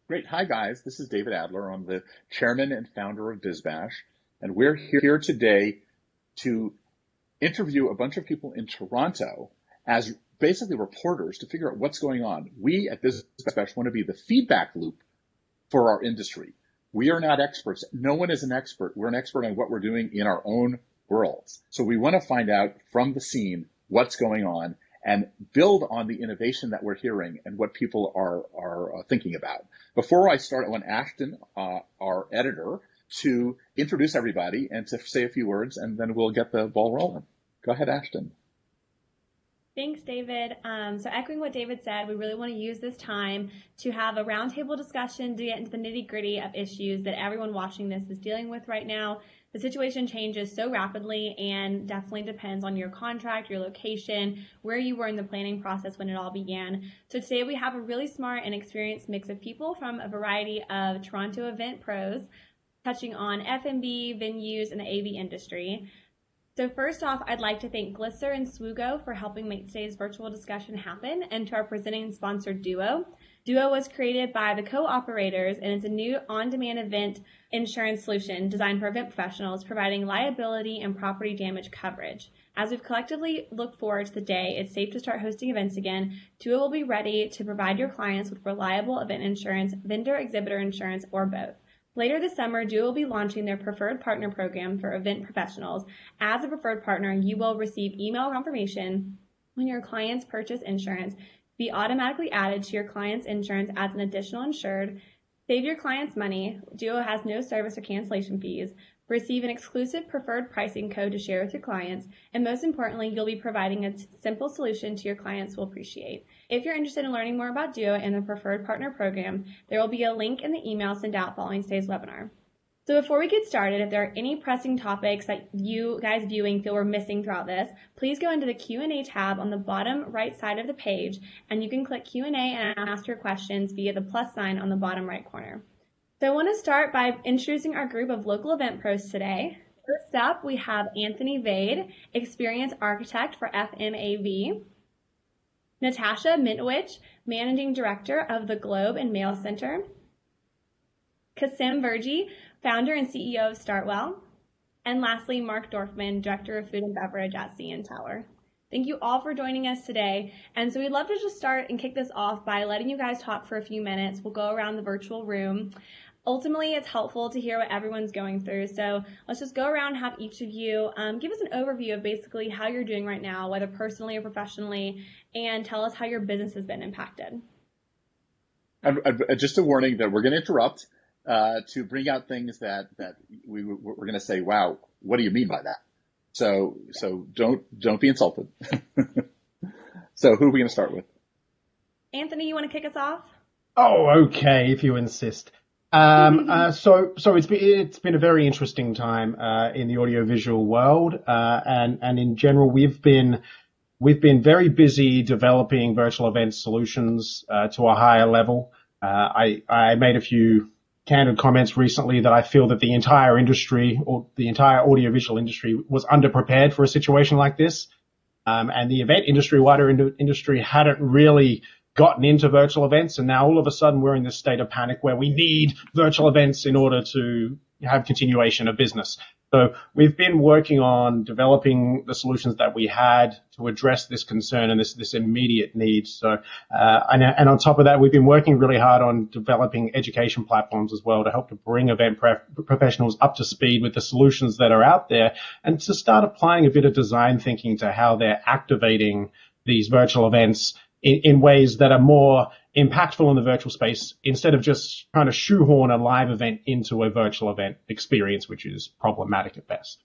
Great. Hi, guys. This is David Adler. I'm the chairman and founder of BizBash, and we're here today to interview a bunch of people in Toronto as basically reporters to figure out what's going on. We at BizBash want to be the feedback loop for our industry. We are not experts. No one is an expert. We're an expert on what we're doing in our own worlds. So we want to find out from the scene what's going on and build on the innovation that we're hearing and what people are thinking about. Before I start, I want Ashton, our editor, to introduce everybody and to say a few words, and then we'll get the ball rolling. Go ahead, Ashton. Thanks, David. So echoing what David said, we really want to use this time to have a roundtable discussion to get into the nitty-gritty of issues that everyone watching this is dealing with right now. The situation changes so rapidly and definitely depends on your contract, your location, where you were in the planning process when it all began. So today we have a really smart and experienced mix of people from a variety of Toronto event pros touching on F&B, venues, and the AV industry. So first off, I'd like to thank Glisser and Swoogo for helping make today's virtual discussion happen, and to our presenting sponsor, Duo. Duo was created by the co-operators, and it's a new on-demand event insurance solution designed for event professionals, providing liability and property damage coverage. As we've collectively looked forward to the day it's safe to start hosting events again, Duo will be ready to provide your clients with reliable event insurance, vendor exhibitor insurance, or both. Later this summer, Duo will be launching their Preferred Partner Program for event professionals. As a preferred partner, you will receive email confirmation when your clients purchase insurance, be automatically added to your client's insurance as an additional insured, save your clients money. Duo has no service or cancellation fees, receive an exclusive preferred pricing code to share with your clients, and most importantly, you'll be providing a simple solution to your clients will appreciate. If you're interested in learning more about Duo and the Preferred Partner Program, there will be a link in the email sent out following today's webinar. So before we get started, if there are any pressing topics that you guys viewing feel we're missing throughout this, please go into the Q&A tab on the bottom right side of the page, and you can click Q&A and ask your questions via the plus sign on the bottom right corner. So I want to start by introducing our group of local event pros today. First up, we have Anthony Vade, Experienced Architect for FMAV. Natasha Mytnowych, Managing Director of the Globe and Mail Center. Qasim Virjee, Founder and CEO of StartWell. And lastly, Marc Dorfman, Director of Food and Beverage at CN Tower. Thank you all for joining us today. And so we'd love to just start and kick this off by letting you guys talk for a few minutes. We'll go around the virtual room. Ultimately, it's helpful to hear what everyone's going through. So let's just go around and have each of you give us an overview of basically how you're doing right now, whether personally or professionally, and tell us how your business has been impacted. Just a warning that we're going to interrupt to bring out things that we're going to say, wow, what do you mean by that? So don't be insulted. So who are we going to start with? Anthony, you want to kick us off? Oh, okay, if you insist. So it's been a very interesting time in the audiovisual world, and in general we've been very busy developing virtual event solutions to a higher level. I made a few candid comments recently that I feel that the entire industry, or the entire audiovisual industry, was underprepared for a situation like this, and the event industry, wider industry, hadn't really gotten into virtual events, and now all of a sudden we're in this state of panic where we need virtual events in order to have continuation of business. So we've been working on developing the solutions that we had to address this concern and this immediate need. So and on top of that, we've been working really hard on developing education platforms as well to help to bring event professionals up to speed with the solutions that are out there, and to start applying a bit of design thinking to how they're activating these virtual events in ways that are more impactful in the virtual space, instead of just trying to shoehorn a live event into a virtual event experience, which is problematic at best.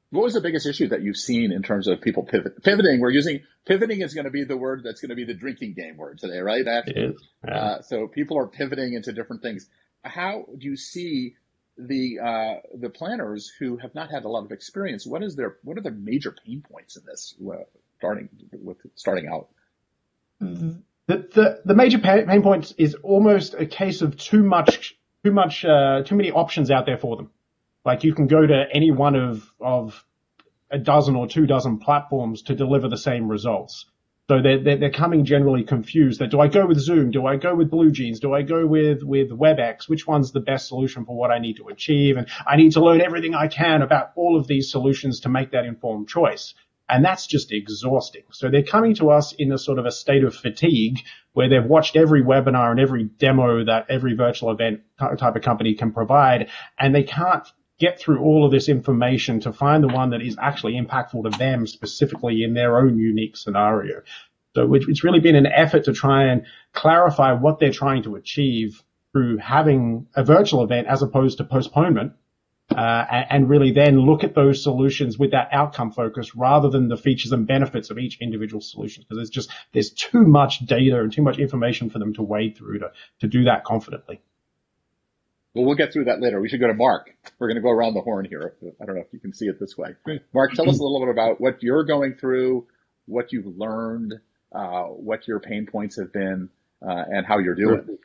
What was the biggest issue that you've seen in terms of people pivoting? Pivoting is going to be the word that's going to be the drinking game word today, right? It is. Yeah. So people are pivoting into different things. How do you see the planners who have not had a lot of experience? What are their major pain points in this? Starting out. The major pain points is almost a case of too many options out there for them. Like, you can go to any one of a dozen or 2 dozen platforms to deliver the same results. So they're coming generally confused that, do I go with Zoom? Do I go with BlueJeans? Do I go with WebEx? Which one's the best solution for what I need to achieve? And I need to learn everything I can about all of these solutions to make that informed choice. And that's just exhausting. So they're coming to us in a sort of a state of fatigue where they've watched every webinar and every demo that every virtual event type of company can provide, and they can't get through all of this information to find the one that is actually impactful to them specifically in their own unique scenario. So it's really been an effort to try and clarify what they're trying to achieve through having a virtual event as opposed to postponement. And really then look at those solutions with that outcome focus rather than the features and benefits of each individual solution, because there's too much data and too much information for them to wade through to do that confidently. Well, we'll get through that later. We should go to Marc. We're going to go around the horn here. I don't know if you can see it this way. Marc, tell us a little bit about what you're going through, what you've learned, what your pain points have been, and how you're doing.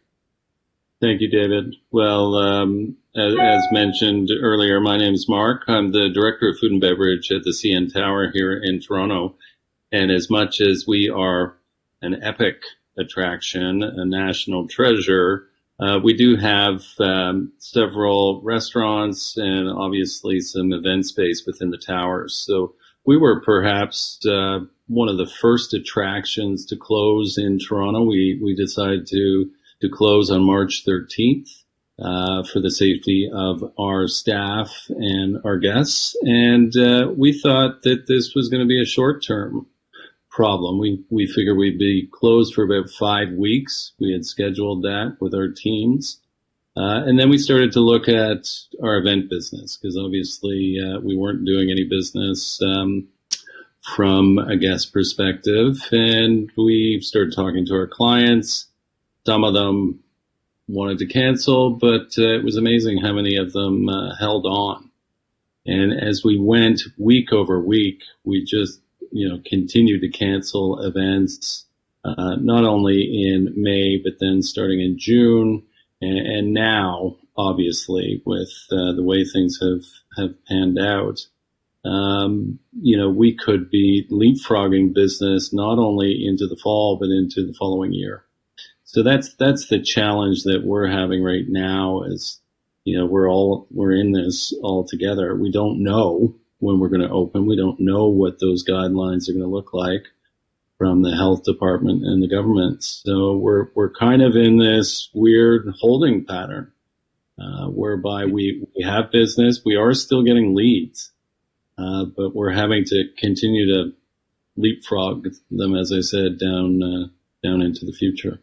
Thank you, David. Well, as mentioned earlier, my name is Marc. I'm the Director of Food and Beverage at the CN Tower here in Toronto. And as much as we are an epic attraction, a national treasure, we do have several restaurants and obviously some event space within the towers. So we were perhaps one of the first attractions to close in Toronto. We decided to close on March 13th for the safety of our staff and our guests. And we thought that this was going to be a short-term problem. We figured we'd be closed for about 5 weeks. We had scheduled that with our teams. And then we started to look at our event business, because obviously we weren't doing any business from a guest perspective. And we started talking to our clients. Some of them wanted to cancel, but it was amazing how many of them held on. And as we went week over week, we just, continued to cancel events, not only in May, but then starting in June. And now, obviously, with the way things have panned out, we could be leapfrogging business not only into the fall, but into the following year. So that's the challenge that we're having right now is, we're in this all together. We don't know when we're going to open. We don't know what those guidelines are going to look like from the health department and the government. So we're kind of in this weird holding pattern, whereby we have business. We are still getting leads, but we're having to continue to leapfrog them, as I said, down into the future.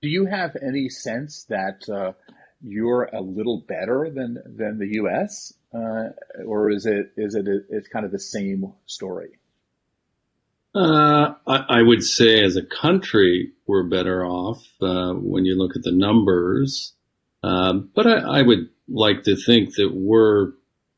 Do you have any sense that you're a little better than the U.S., or is it's kind of the same story? I would say as a country we're better off when you look at the numbers, but I would like to think that we're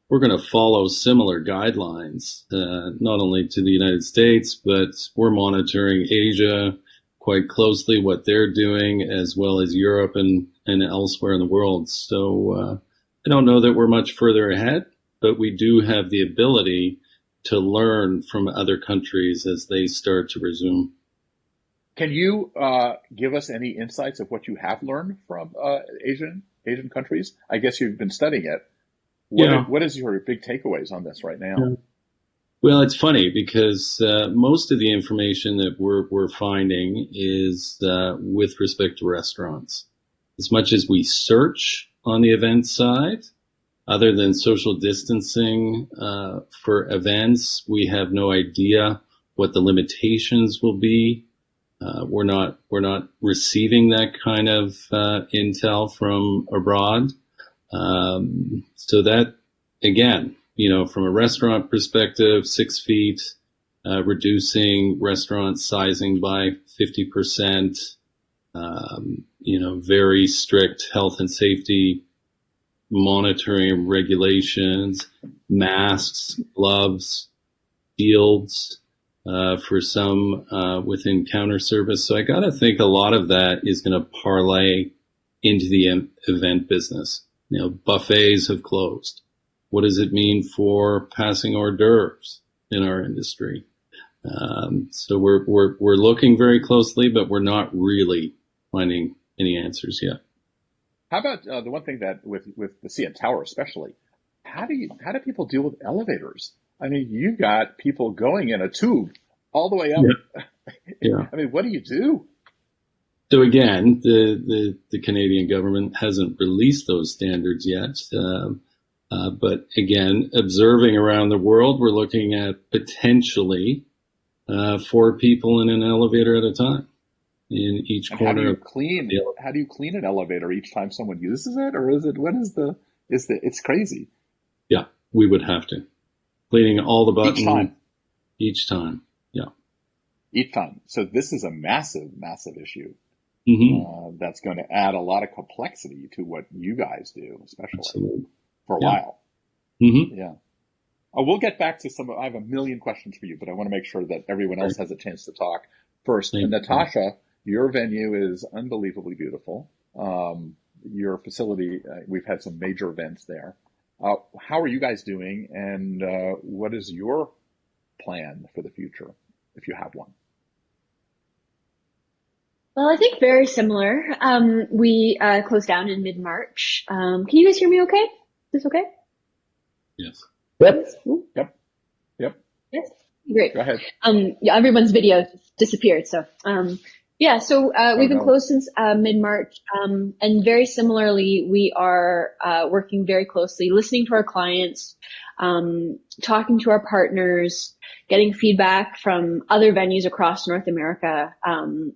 going to follow similar guidelines, not only to the United States, but we're monitoring Asia quite closely, what they're doing, as well as Europe and elsewhere in the world. So I don't know that we're much further ahead, but we do have the ability to learn from other countries as they start to resume. Can you give us any insights of what you have learned from Asian countries? I guess you've been studying it. What is your big takeaways on this right now? Yeah. Well, it's funny because most of the information that we're finding is with respect to restaurants. As much as we search on the event side, other than social distancing for events, we have no idea what the limitations will be. We're not receiving that kind of intel from abroad. So that, again, from a restaurant perspective, 6 feet, reducing restaurant sizing by 50%, very strict health and safety monitoring regulations, masks, gloves, shields, for some within counter service. So I got to think a lot of that is going to parlay into the event business. Buffets have closed. What does it mean for passing hors d'oeuvres in our industry? So we're looking very closely, but we're not really finding any answers yet. How about the one thing that with the CN Tower especially, how do people deal with elevators? I mean, you got people going in a tube all the way up. Yeah. I mean, what do you do? So again, the Canadian government hasn't released those standards yet. But again, observing around the world, we're looking at potentially 4 people in an elevator at a time in each corner. How do you clean an elevator each time someone uses it, or is it it's crazy? Yeah, we would have to cleaning all the buttons each time. Yeah, each time. So this is a massive issue. Mm-hmm. That's going to add a lot of complexity to what you guys do, especially. Absolutely. For a while. Mm-hmm. Yeah. We'll get back to I have a million questions for you, but I want to make sure that everyone else has a chance to talk first. And Natasha, your venue is unbelievably beautiful. Your facility, we've had some major events there. How are you guys doing, and what is your plan for the future, if you have one? Well, I think very similar. We closed down in mid-March. Can you guys hear me okay? Is this okay? Yes. Yep. Yes. Great. Go ahead. Yeah, everyone's video disappeared. So, we've been closed since mid-March. And very similarly, we are working very closely, listening to our clients, talking to our partners, getting feedback from other venues across North America.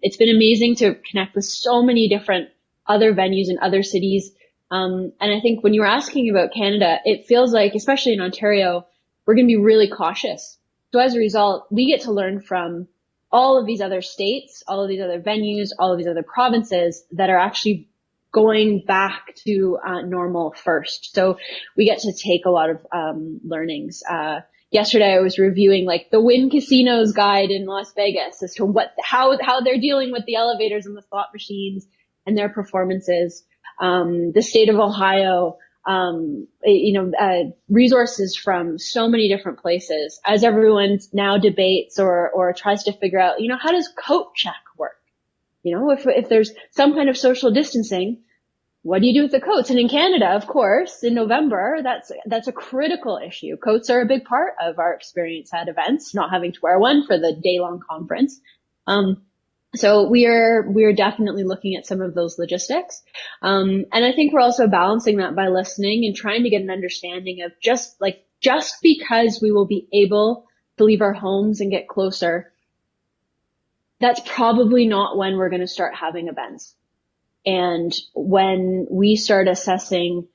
It's been amazing to connect with so many different other venues in other cities. And I think when you were asking about Canada, it feels like, especially in Ontario, we're going to be really cautious. So as a result, we get to learn from all of these other states, all of these other venues, all of these other provinces that are actually going back to normal first. So we get to take a lot of learnings. Yesterday I was reviewing like the Wynn Casinos guide in Las Vegas as to how they're dealing with the elevators and the slot machines and their performances. The state of Ohio, resources from so many different places as everyone now debates or tries to figure out, how does coat check work? If there's some kind of social distancing, what do you do with the coats? And in Canada, of course, in November, that's a critical issue. Coats are a big part of our experience at events, not having to wear one for the day-long conference. So we are definitely looking at some of those logistics. And I think we're also balancing that by listening and trying to get an understanding of just because we will be able to leave our homes and get closer, that's probably not when we're going to start having events. And when we start assessing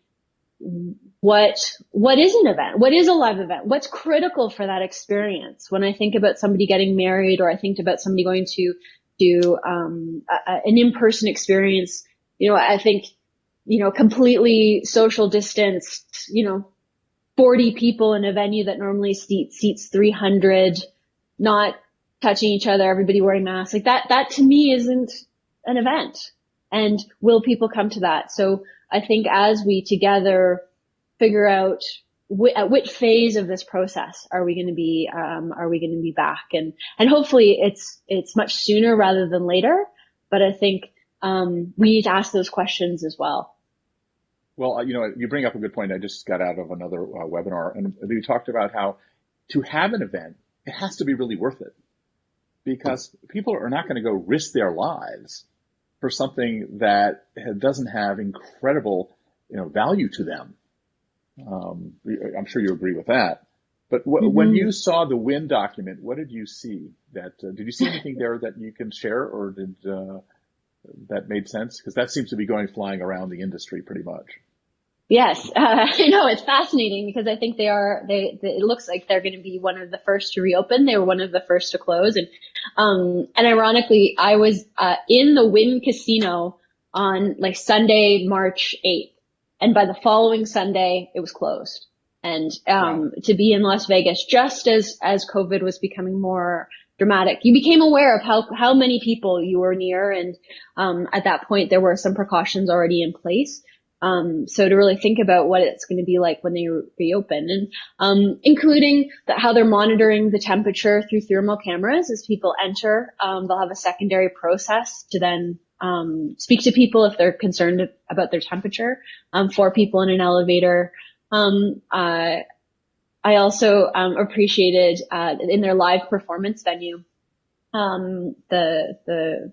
what is an event, what is a live event, what's critical for that experience. When I think about somebody getting married, or I think about somebody going to do an in-person experience, I think, completely social distanced, 40 people in a venue that normally seats 300, not touching each other, everybody wearing masks, like that to me isn't an event. And will people come to that? So I think as we together figure out at which phase of this process are we going to be back, and hopefully it's much sooner rather than later. But I think we need to ask those questions as well. Well, you bring up a good point. I just got out of another webinar, and we talked about how to have an event, it has to be really worth it, because people are not going to go risk their lives for something that doesn't have incredible, value to them. I'm sure you agree with that. But when you saw the Wynn document, what did you see? Did you see anything there that you can share, or did that made sense? Because that seems to be flying around the industry pretty much. Yes, I know, it's fascinating because I think it looks like they're going to be one of the first to reopen. They were one of the first to close. And ironically, I was, in the Wynn Casino on Sunday, March 8th. And by the following Sunday, it was closed. And, to be in Las Vegas, just as COVID was becoming more dramatic, you became aware of how many people you were near. And, at that point, there were some precautions already in place. So to really think about what it's going to be like when they reopen, and including how they're monitoring the temperature through thermal cameras as people enter. They'll have a secondary process to then speak to people if they're concerned about their temperature, for people in an elevator. I also appreciated in their live performance venue the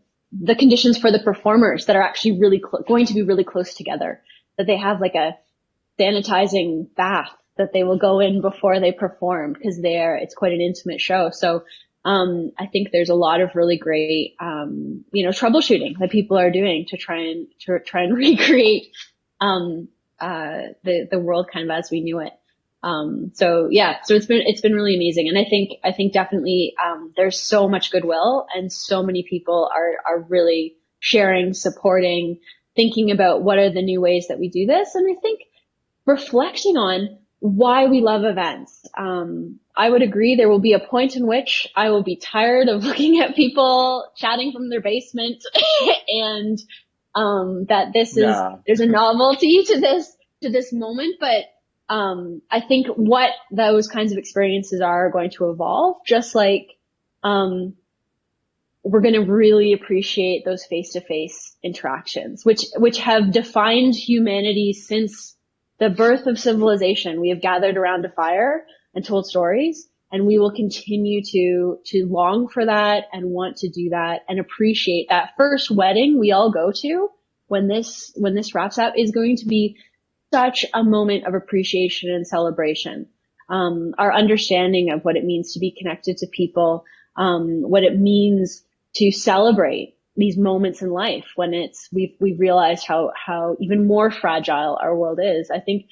conditions for the performers that are actually really going to be really close together. That they have like a sanitizing bath that they will go in before they perform, because it's quite an intimate show. So I think there's a lot of really great troubleshooting that people are doing to try and recreate the world kind of as we knew it. So it's been really amazing. And I think definitely there's so much goodwill, and so many people are really sharing, supporting, thinking about what are the new ways that we do this. And I think reflecting on why we love events. I would agree there will be a point in which I will be tired of looking at people chatting from their basement and that there's a novelty to this moment. But I think what those kinds of experiences are going to evolve, just like we're going to really appreciate those face-to-face interactions, which have defined humanity since the birth of civilization. We have gathered around a fire and told stories, and we will continue to long for that and want to do that and appreciate that first wedding we all go to when this wraps up is going to be such a moment of appreciation and celebration. Our understanding of what it means to be connected to people, what it means to celebrate these moments in life when we've realized how even more fragile our world is. I think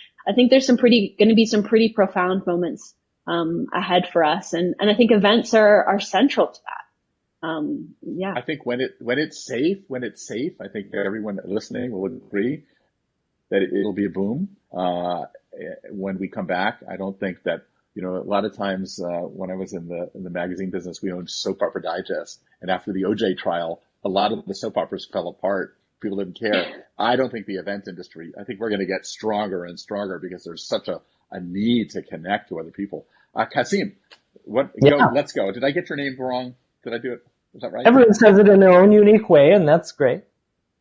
there's going to be some pretty profound moments ahead for us, and I think events are central to that. I think when it's safe, I think everyone listening will agree that it'll be a boom when we come back. I don't think that, a lot of times when I was in the magazine business, we owned Soap Opera Digest, and after the OJ trial, a lot of the soap operas fell apart. People didn't care. I don't think the event industry, I think we're going to get stronger and stronger because there's such a need to connect to other people. Qasim, let's go. Did I get your name wrong? Did I do it? Is that right? Everyone says it in their own unique way, and that's great.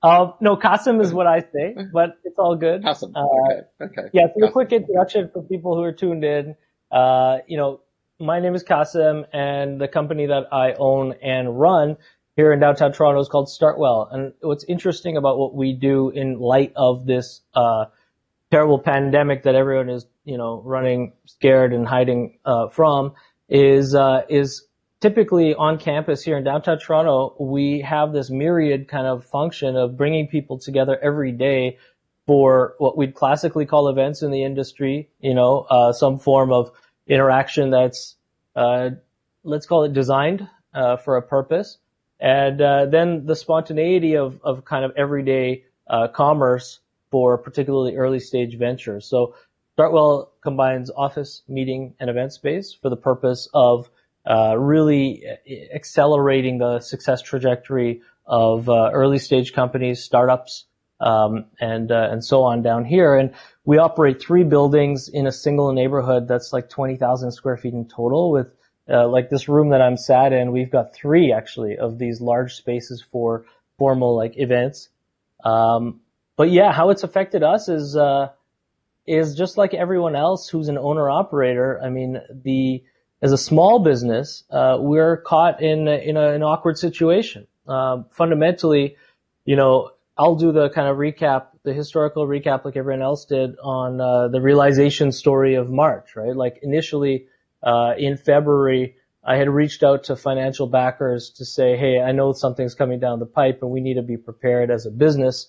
No, Qasim is what I say, but it's all good. Qasim. Okay. Yeah, so a quick introduction for people who are tuned in. My name is Qasim, and the company that I own and run here in downtown Toronto is called StartWell. And what's interesting about what we do in light of this terrible pandemic that everyone is, running scared and hiding from is typically on campus here in downtown Toronto, we have this myriad kind of function of bringing people together every day for what we'd classically call events in the industry, some form of interaction that's, let's call it designed for a purpose. And then the spontaneity of kind of everyday commerce for particularly early stage ventures. So StartWell combines office, meeting, and event space for the purpose of really accelerating the success trajectory of early stage companies, startups, and so on down here. And we operate 3 buildings in a single neighborhood that's like 20,000 square feet in total. With like this room that I'm sat in, we've got 3 actually of these large spaces for formal like events. But yeah, how it's affected us is just like everyone else who's an owner operator. I mean, as a small business, we're caught in an awkward situation. Fundamentally, I'll do the kind of recap, the historical recap like everyone else did on the realization story of March, right? Like initially, in February, I had reached out to financial backers to say, hey, I know something's coming down the pipe and we need to be prepared as a business.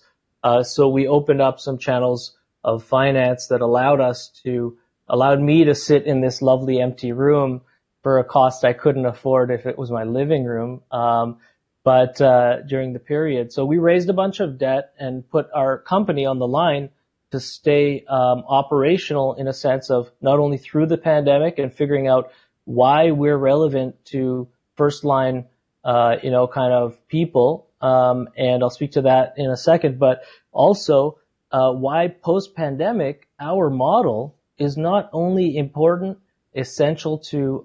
So we opened up some channels of finance that allowed me to sit in this lovely empty room for a cost I couldn't afford if it was my living room. But during the period, so we raised a bunch of debt and put our company on the line to stay operational in a sense of not only through the pandemic and figuring out why we're relevant to first line, kind of people. And I'll speak to that in a second, but also why post-pandemic our model is not only important, essential to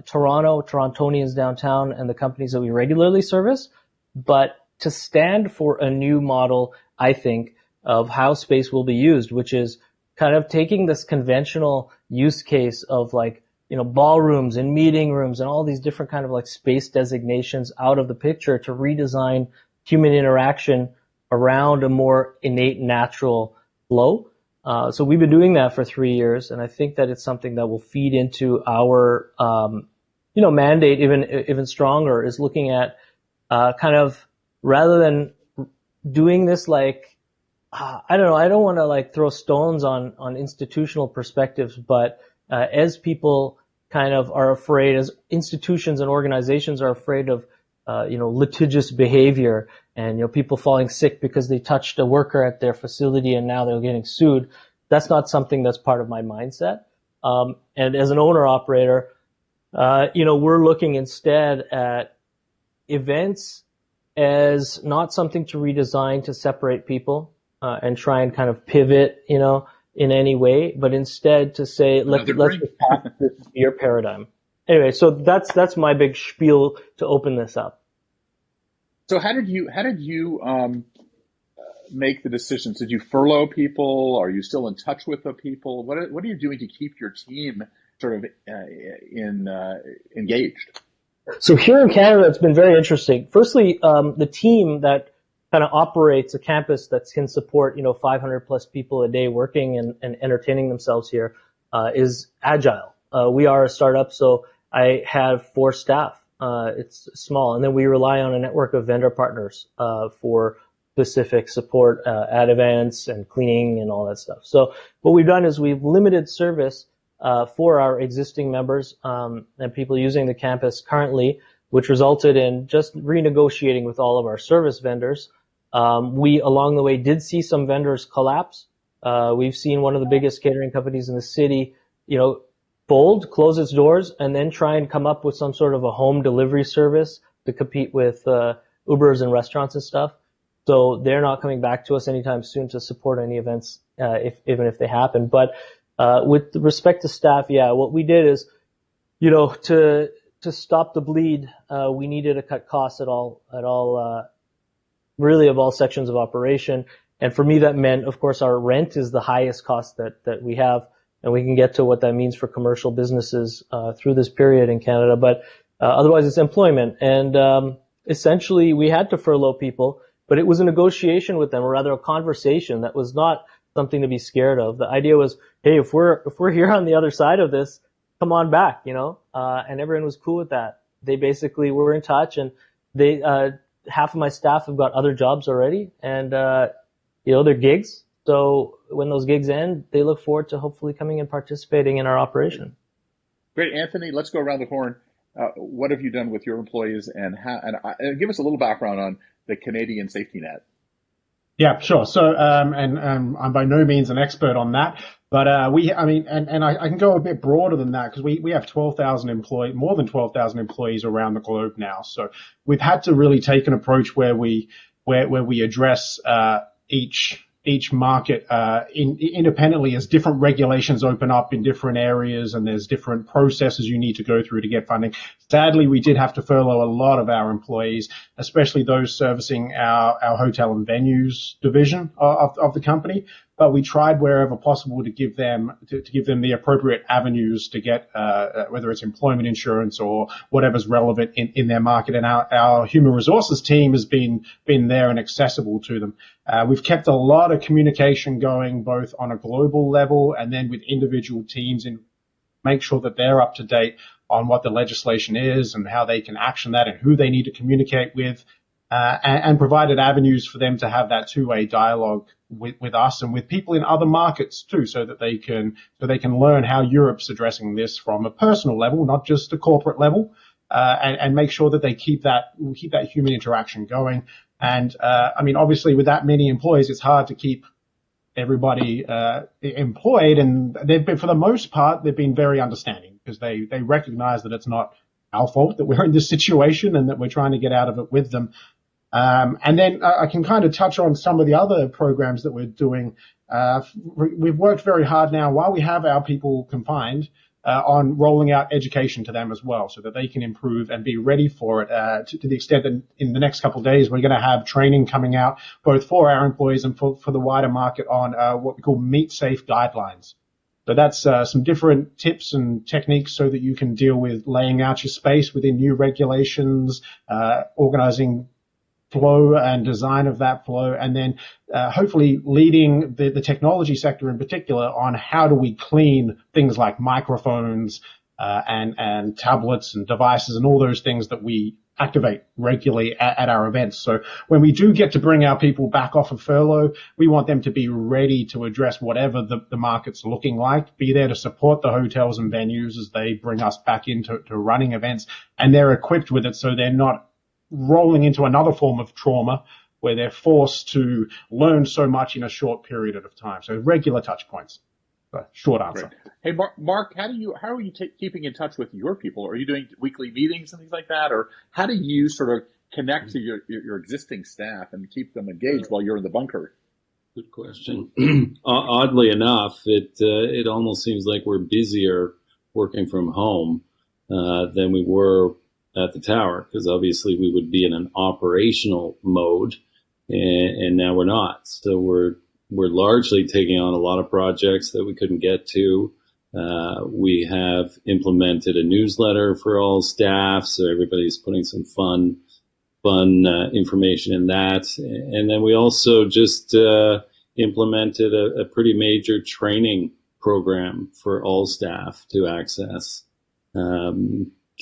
Toronto, Torontonians downtown, and the companies that we regularly service, but to stand for a new model, I think, of how space will be used, which is kind of taking this conventional use case of like, ballrooms and meeting rooms and all these different kind of like space designations out of the picture to redesign human interaction around a more innate natural flow. So we've been doing that for 3 years, and I think that it's something that will feed into our, mandate even stronger, is looking at kind of, rather than doing this like, I don't know, I don't want to like throw stones on institutional perspectives, but as people kind of are afraid, as institutions and organizations are afraid of, litigious behavior and, people falling sick because they touched a worker at their facility and now they're getting sued. That's not something that's part of my mindset. And as an owner operator, we're looking instead at events as not something to redesign to separate people, and try and kind of pivot, in any way, but instead to say, let's just have this your paradigm. Anyway, so that's my big spiel to open this up. So how did you make the decisions? Did you furlough people? Are you still in touch with the people? What are you doing to keep your team sort of engaged? So here in Canada, it's been very interesting. Firstly, the team that kind of operates a campus that can support 500 plus people a day working and entertaining themselves here is agile. We are a startup, so I have 4 staff. It's small, and then we rely on a network of vendor partners for specific support at events and cleaning and all that stuff. So what we've done is we've limited service for our existing members and people using the campus currently, which resulted in just renegotiating with all of our service vendors. We, along the way, did see some vendors collapse. We've seen one of the biggest catering companies in the city, fold, close its doors, and then try and come up with some sort of a home delivery service to compete with Ubers and restaurants and stuff. So they're not coming back to us anytime soon to support any events, even if they happen. But with respect to staff, what we did is, to stop the bleed, we needed to cut costs at all really of all sections of operation. And for me, that meant, of course, our rent is the highest cost that we have, and we can get to what that means for commercial businesses through this period in Canada. But otherwise, it's employment. And essentially, we had to furlough people, but it was a negotiation with them, or rather a conversation that was not something to be scared of. The idea was, hey, if we're here on the other side of this, come on back, and everyone was cool with that. They basically were in touch, and they half of my staff have got other jobs already, and they're gigs. So when those gigs end, they look forward to hopefully coming and participating in our operation. Great, Anthony. Let's go around the horn. What have you done with your employees, and give us a little background on the Canadian safety net? Yeah, sure. So, and I'm by no means an expert on that, but I can go a bit broader than that, because we have 12,000 employees, more than 12,000 employees around the globe now. So we've had to really take an approach where we address each market independently, as different regulations open up in different areas, and there's different processes you need to go through to get funding. Sadly, we did have to furlough a lot of our employees, especially those servicing our hotel and venues division of the company. But we tried wherever possible to give them the appropriate avenues to get whether it's employment insurance or whatever's relevant in their market. And our human resources team has been there and accessible to them. We've kept a lot of communication going, both on a global level and then with individual teams, and make sure that they're up to date on what the legislation is and how they can action that and who they need to communicate with, and provided avenues for them to have that two-way dialogue with us and with people in other markets too, so they can learn how Europe's addressing this from a personal level, not just a corporate level, and make sure that they keep that human interaction going. And obviously, with that many employees, it's hard to keep everybody employed, and for the most part, they've been very understanding, because they recognize that it's not our fault that we're in this situation and that we're trying to get out of it with them. And then I can kind of touch on some of the other programs that we're doing. We've worked very hard now while we have our people confined on rolling out education to them as well, so that they can improve and be ready for it, to the extent that in the next couple of days we're going to have training coming out both for our employees and for the wider market on what we call meet safe guidelines. So that's some different tips and techniques so that you can deal with laying out your space within new regulations, organizing flow and design of that flow, and then hopefully leading the technology sector in particular on how do we clean things like microphones and tablets and devices and all those things that we activate regularly at our events. So when we do get to bring our people back off of furlough, we want them to be ready to address whatever the market's looking like, be there to support the hotels and venues as they bring us back into running events, and they're equipped with it so they're not rolling into another form of trauma where they're forced to learn so much in a short period of time. So regular touch points. Short answer. Great. Hey, Marc, how are you keeping in touch with your people? Are you doing weekly meetings and things like that? Or how do you sort of connect to your existing staff and keep them engaged while you're in the bunker? Good question. Oddly enough, it almost seems like we're busier working from home than we were at the tower, because obviously we would be in an operational mode, and now we're not. So we're largely taking on a lot of projects that we couldn't get to. We have implemented a newsletter for all staff, so everybody's putting some fun information in that. And then we also just implemented a pretty major training program for all staff to access.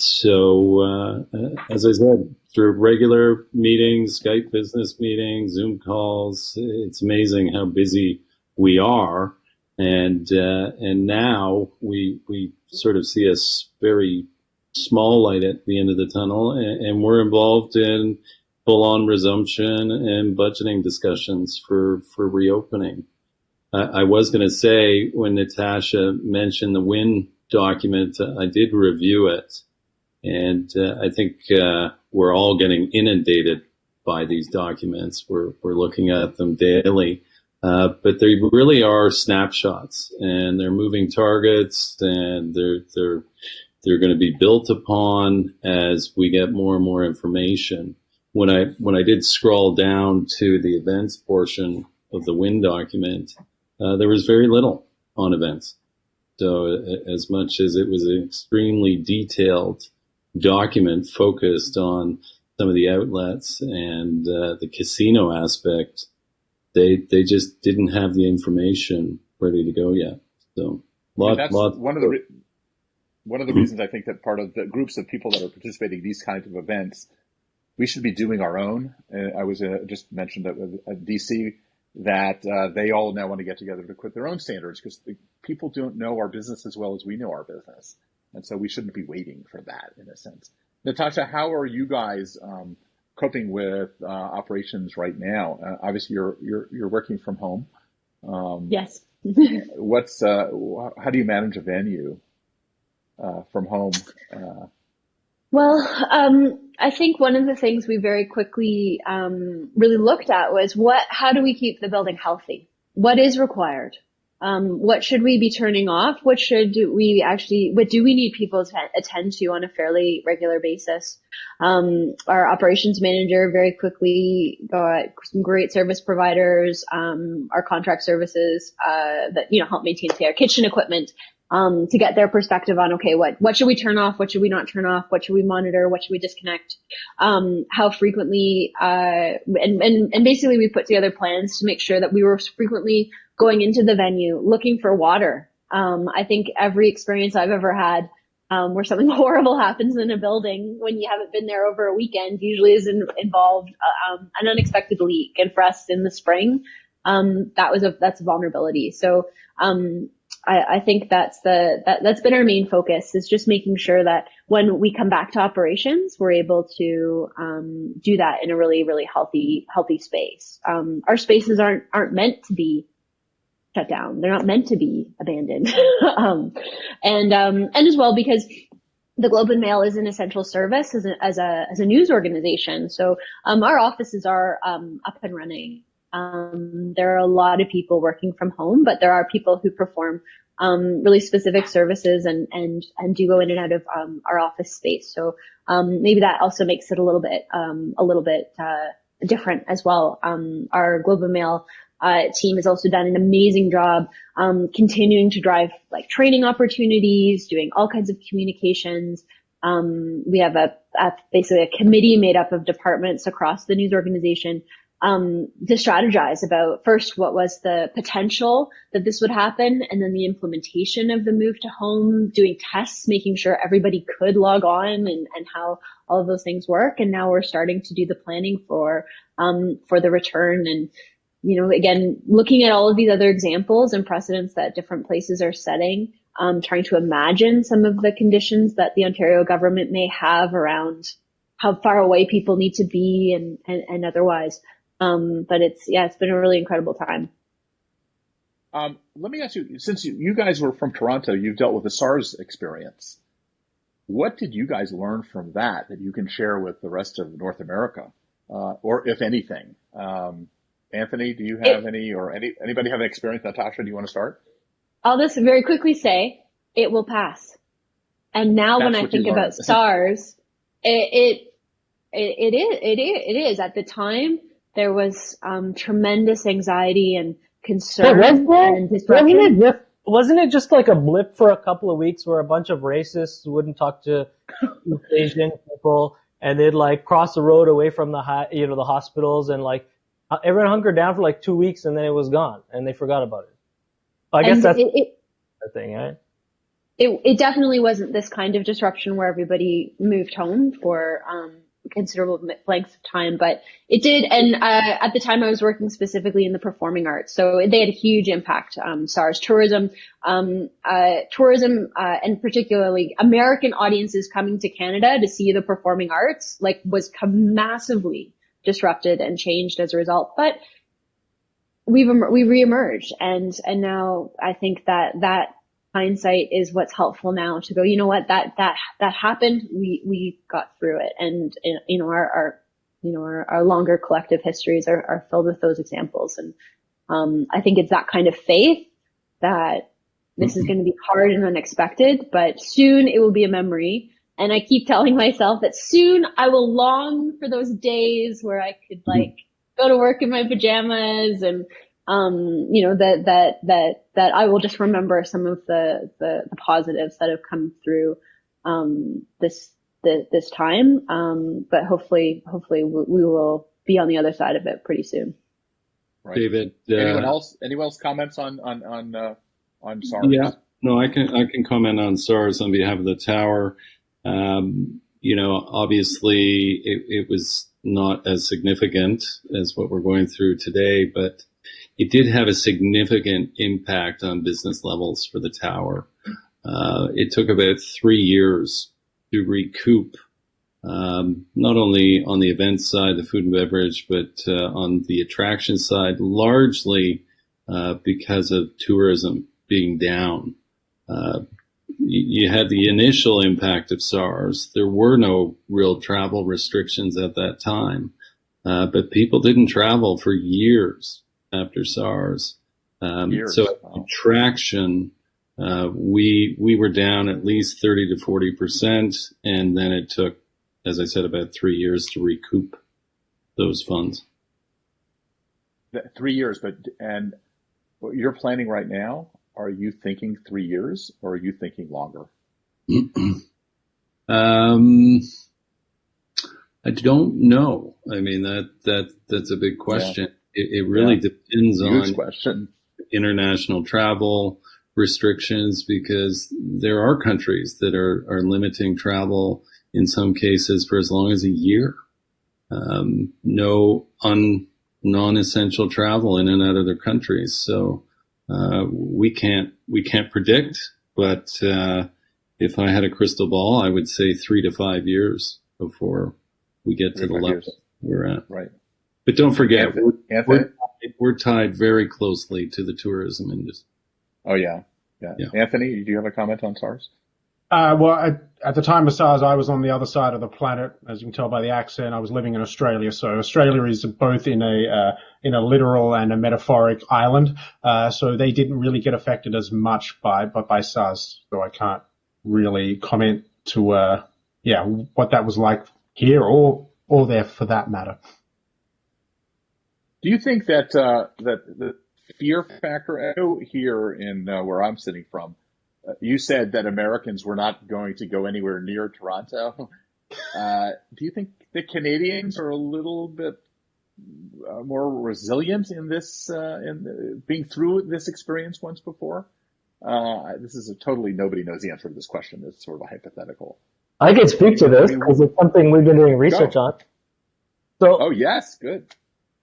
So as I said, through regular meetings, Skype business meetings, Zoom calls, it's amazing how busy we are. And now we sort of see a very small light at the end of the tunnel, and we're involved in full-on resumption and budgeting discussions for reopening. I was going to say, when Natasha mentioned the WIN document, I did review it. And I think we're all getting inundated by these documents. We're looking at them daily, but they really are snapshots, and they're moving targets, and they're going to be built upon as we get more and more information. When I did scroll down to the events portion of the WIN document, there was very little on events. So as much as it was an extremely detailed document focused on some of the outlets and the casino aspect, they just didn't have the information ready to go yet. So one of the reasons I think that part of the groups of people that are participating in these kinds of events, we should be doing our own. I was just mentioned that at DC that they all now want to get together to quit their own standards, because people don't know our business as well as we know our business. And so we shouldn't be waiting for that, in a sense. Natasha, how are you guys coping with operations right now? Obviously, you're working from home. Yes. How do you manage a venue from home? Well, I think one of the things we very quickly really looked at was how do we keep the building healthy? What is required? What should we be turning off? What do we need people to attend to on a fairly regular basis? Our operations manager very quickly got some great service providers, our contract services, that, help maintain, say, our kitchen equipment, to get their perspective on, okay, what should we turn off? What should we not turn off? What should we monitor? What should we disconnect? How frequently, and basically we put together plans to make sure that we were frequently going into the venue, looking for water. I think every experience I've ever had, where something horrible happens in a building when you haven't been there over a weekend usually is involved, an unexpected leak. And for us in the spring, that's a vulnerability. So, I think that's been our main focus, is just making sure that when we come back to operations, we're able to do that in a really, really healthy space. Our spaces aren't meant to be shut down. They're not meant to be abandoned. And as well, because the Globe and Mail is an essential service as a news organization. So, our offices are, up and running. There are a lot of people working from home, but there are people who perform, really specific services and do go in and out of, our office space. So, maybe that also makes it a little bit different as well. Our Globe and Mail team has also done an amazing job continuing to drive like training opportunities, doing all kinds of communications. We have basically a committee made up of departments across the news organization to strategize about first what was the potential that this would happen, and then the implementation of the move to home, doing tests, making sure everybody could log on and how all of those things work. And now we're starting to do the planning for the return. And, again, looking at all of these other examples and precedents that different places are setting, trying to imagine some of the conditions that the Ontario government may have around how far away people need to be and otherwise. But it's been a really incredible time. Let me ask you, since you guys were from Toronto, you've dealt with the SARS experience. What did you guys learn from that you can share with the rest of North America, or if anything? Anthony, do you have anybody have an experience? Natasha, do you want to start? I'll just very quickly say it will pass. And now when I think about SARS, it is. At the time, there was tremendous anxiety and concern and disruption. Wasn't it just like a blip for a couple of weeks where a bunch of racists wouldn't talk to Asian people, and they'd like cross the road away from the hospitals, and like everyone hunkered down for like 2 weeks, and then it was gone and they forgot about it. I guess that's the thing, right? It definitely wasn't this kind of disruption where everybody moved home for considerable lengths of time, but it did. And at the time I was working specifically in the performing arts, so they had a huge impact. SARS, tourism, and particularly American audiences coming to Canada to see the performing arts, was massively disrupted and changed as a result. But we reemerged, and now I think that hindsight is what's helpful now to go, you know what, that happened. We got through it. And, our longer collective histories are filled with those examples. And, I think it's that kind of faith that this is going to be hard and unexpected, but soon it will be a memory. And I keep telling myself that soon I will long for those days where I could go to work in my pajamas and, that I will just remember some of the positives that have come through, this time. But hopefully we will be on the other side of it pretty soon. Right. David, anyone else comments on SARS? Yeah, no, I can comment on SARS on behalf of the tower. Obviously it was not as significant as what we're going through today, but it did have a significant impact on business levels for the tower. It took about 3 years to recoup, not only on the event side, the food and beverage, but on the attraction side, largely because of tourism being down. You had the initial impact of SARS. There were no real travel restrictions at that time, but people didn't travel for years after SARS. So attraction, we were down at least 30 to 40%. And then it took, as I said, about 3 years to recoup those funds. 3 years, and what you're planning right now, are you thinking 3 years or are you thinking longer? I don't know. I mean, that's a big question. Yeah. It really depends on international travel restrictions, because there are countries that are limiting travel in some cases for as long as a year. No non-essential travel in and out of their countries. So we can't predict, but if I had a crystal ball, I would say 3 to 5 years before we get to the level we're at. Right. But don't forget, we're tied very closely to the tourism industry. Oh, yeah. Anthony, do you have a comment on SARS? At the time of SARS, I was on the other side of the planet, as you can tell by the accent. I was living in Australia, so Australia is both in a literal and a metaphoric island. So they didn't really get affected as much by SARS. So I can't really comment to what that was like here or there for that matter. Do you think that that the fear factor, I know here in where I'm sitting from, you said that Americans were not going to go anywhere near Toronto. Do you think the Canadians are a little bit more resilient in this, being through this experience once before? This is nobody knows the answer to this question. It's sort of a hypothetical. I can speak to this because it's something we've been doing research on. So, oh yes, good.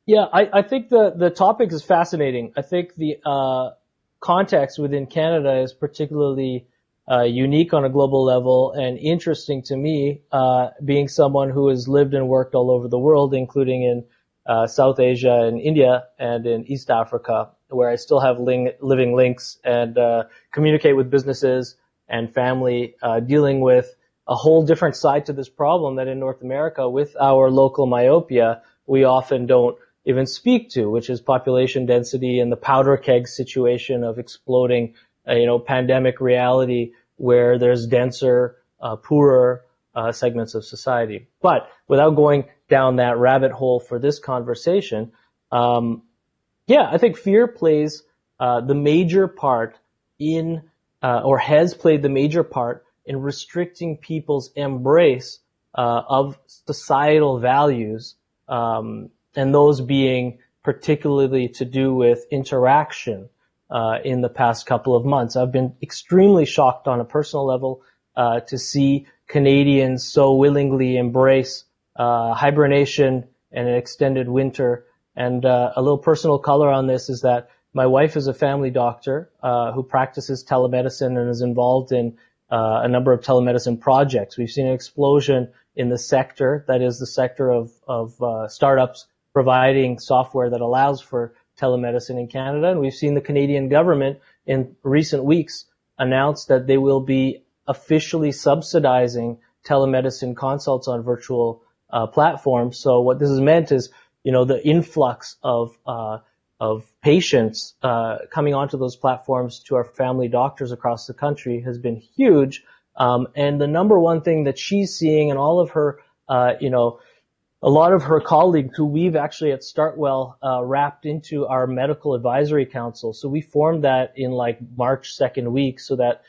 Yeah, I think the topic is fascinating. I think the context within Canada is particularly unique on a global level and interesting to me, being someone who has lived and worked all over the world, including in South Asia and India and in East Africa, where I still have living links and communicate with businesses and family, dealing with a whole different side to this problem that in North America, with our local myopia, we often don't even speak to, which is population density and the powder keg situation of exploding, pandemic reality where there's denser, poorer segments of society. But without going down that rabbit hole for this conversation, I think fear plays the major part in, or has played the major part in restricting people's embrace of societal values, and those being particularly to do with interaction in the past couple of months. I've been extremely shocked on a personal level to see Canadians so willingly embrace hibernation and an extended winter. And a little personal color on this is that my wife is a family doctor who practices telemedicine and is involved in a number of telemedicine projects. We've seen an explosion in the sector, that is the sector of startups providing software that allows for telemedicine in Canada. And we've seen the Canadian government in recent weeks announce that they will be officially subsidizing telemedicine consults on virtual platforms. So what this has meant is, the influx of patients coming onto those platforms to our family doctors across the country has been huge. And the number one thing that she's seeing, and all of her, a lot of her colleagues who we've actually at StartWell wrapped into our medical advisory council. So we formed that in like March second week so that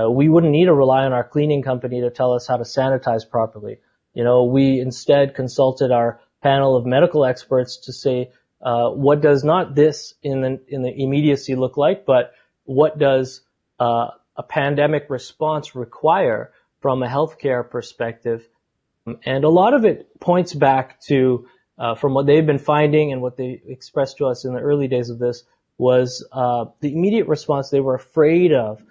we wouldn't need to rely on our cleaning company to tell us how to sanitize properly. We instead consulted our panel of medical experts to say, what does not this in the immediacy look like, but what does a pandemic response require from a healthcare perspective? And a lot of it points back to, from what they've been finding and what they expressed to us in the early days of this, was the immediate response they were afraid of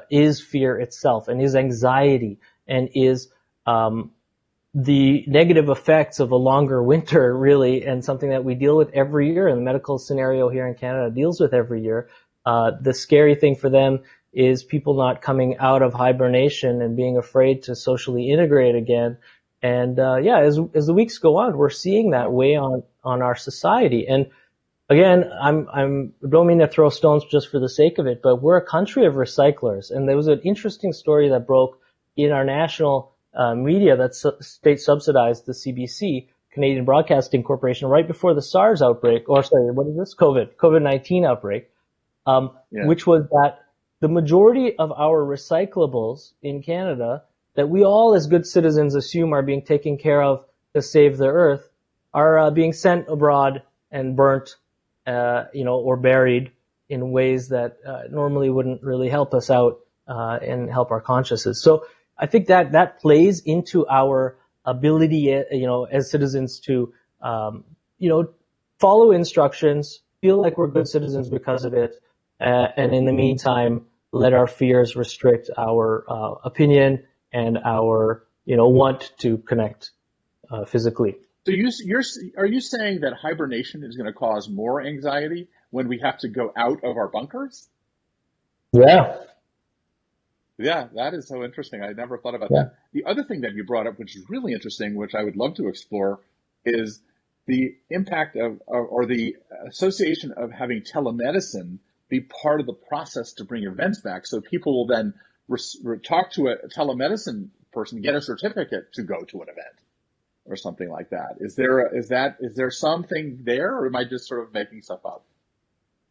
is fear itself, and is anxiety, and is the negative effects of a longer winter, really, and something that we deal with every year, and the medical scenario here in Canada deals with every year. The scary thing for them is people not coming out of hibernation and being afraid to socially integrate again. And as the weeks go on, we're seeing that weigh on our society. And again, don't mean to throw stones just for the sake of it, but we're a country of recyclers. And there was an interesting story that broke in our national media that state subsidized, the CBC, Canadian Broadcasting Corporation, right before the SARS outbreak, COVID-19 outbreak, which was that the majority of our recyclables in Canada that we all as good citizens assume are being taken care of to save the earth are being sent abroad and burnt, or buried in ways that normally wouldn't really help us out and help our consciences. So I think that plays into our ability, as citizens to, follow instructions, feel like we're good citizens because of it, and in the meantime, let our fears restrict our opinion and our, want to connect physically. So are you saying that hibernation is going to cause more anxiety when we have to go out of our bunkers? Yeah. Yeah, that is so interesting. I never thought about that. The other thing that you brought up, which is really interesting, which I would love to explore, is the impact of, or the association of having telemedicine be part of the process to bring events back. So people will then talk to a telemedicine person, get a certificate to go to an event or something like that. Is there something there, or am I just sort of making stuff up?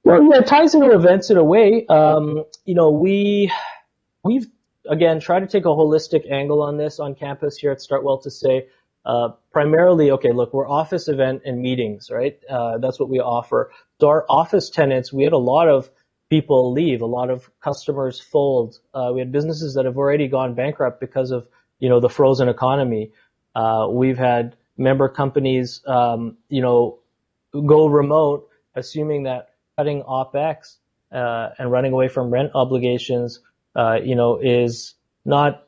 Well, yeah, it ties into events in a way. We've, again, tried to take a holistic angle on this on campus here at StartWell to say, primarily, okay, look, we're office event and meetings, right? That's what we offer. So our office tenants, we had a lot of people leave, a lot of customers fold. We had businesses that have already gone bankrupt because of, the frozen economy. We've had member companies, go remote, assuming that cutting OpEx, and running away from rent obligations, is not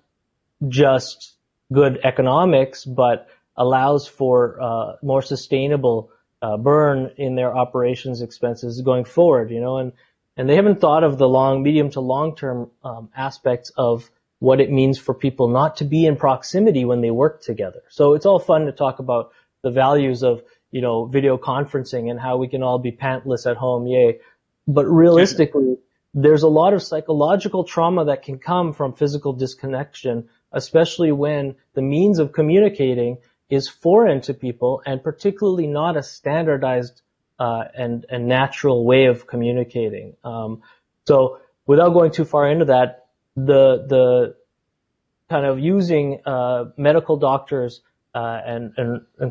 just good economics, but allows for more sustainable burn in their operations expenses going forward, and they haven't thought of the medium to long term aspects of what it means for people not to be in proximity when they work together. So it's all fun to talk about the values of, video conferencing and how we can all be pantless at home, yay. But realistically, there's a lot of psychological trauma that can come from physical disconnection, especially when the means of communicating is foreign to people and particularly not a standardized and natural way of communicating. So without going too far into that, the kind of using medical doctors and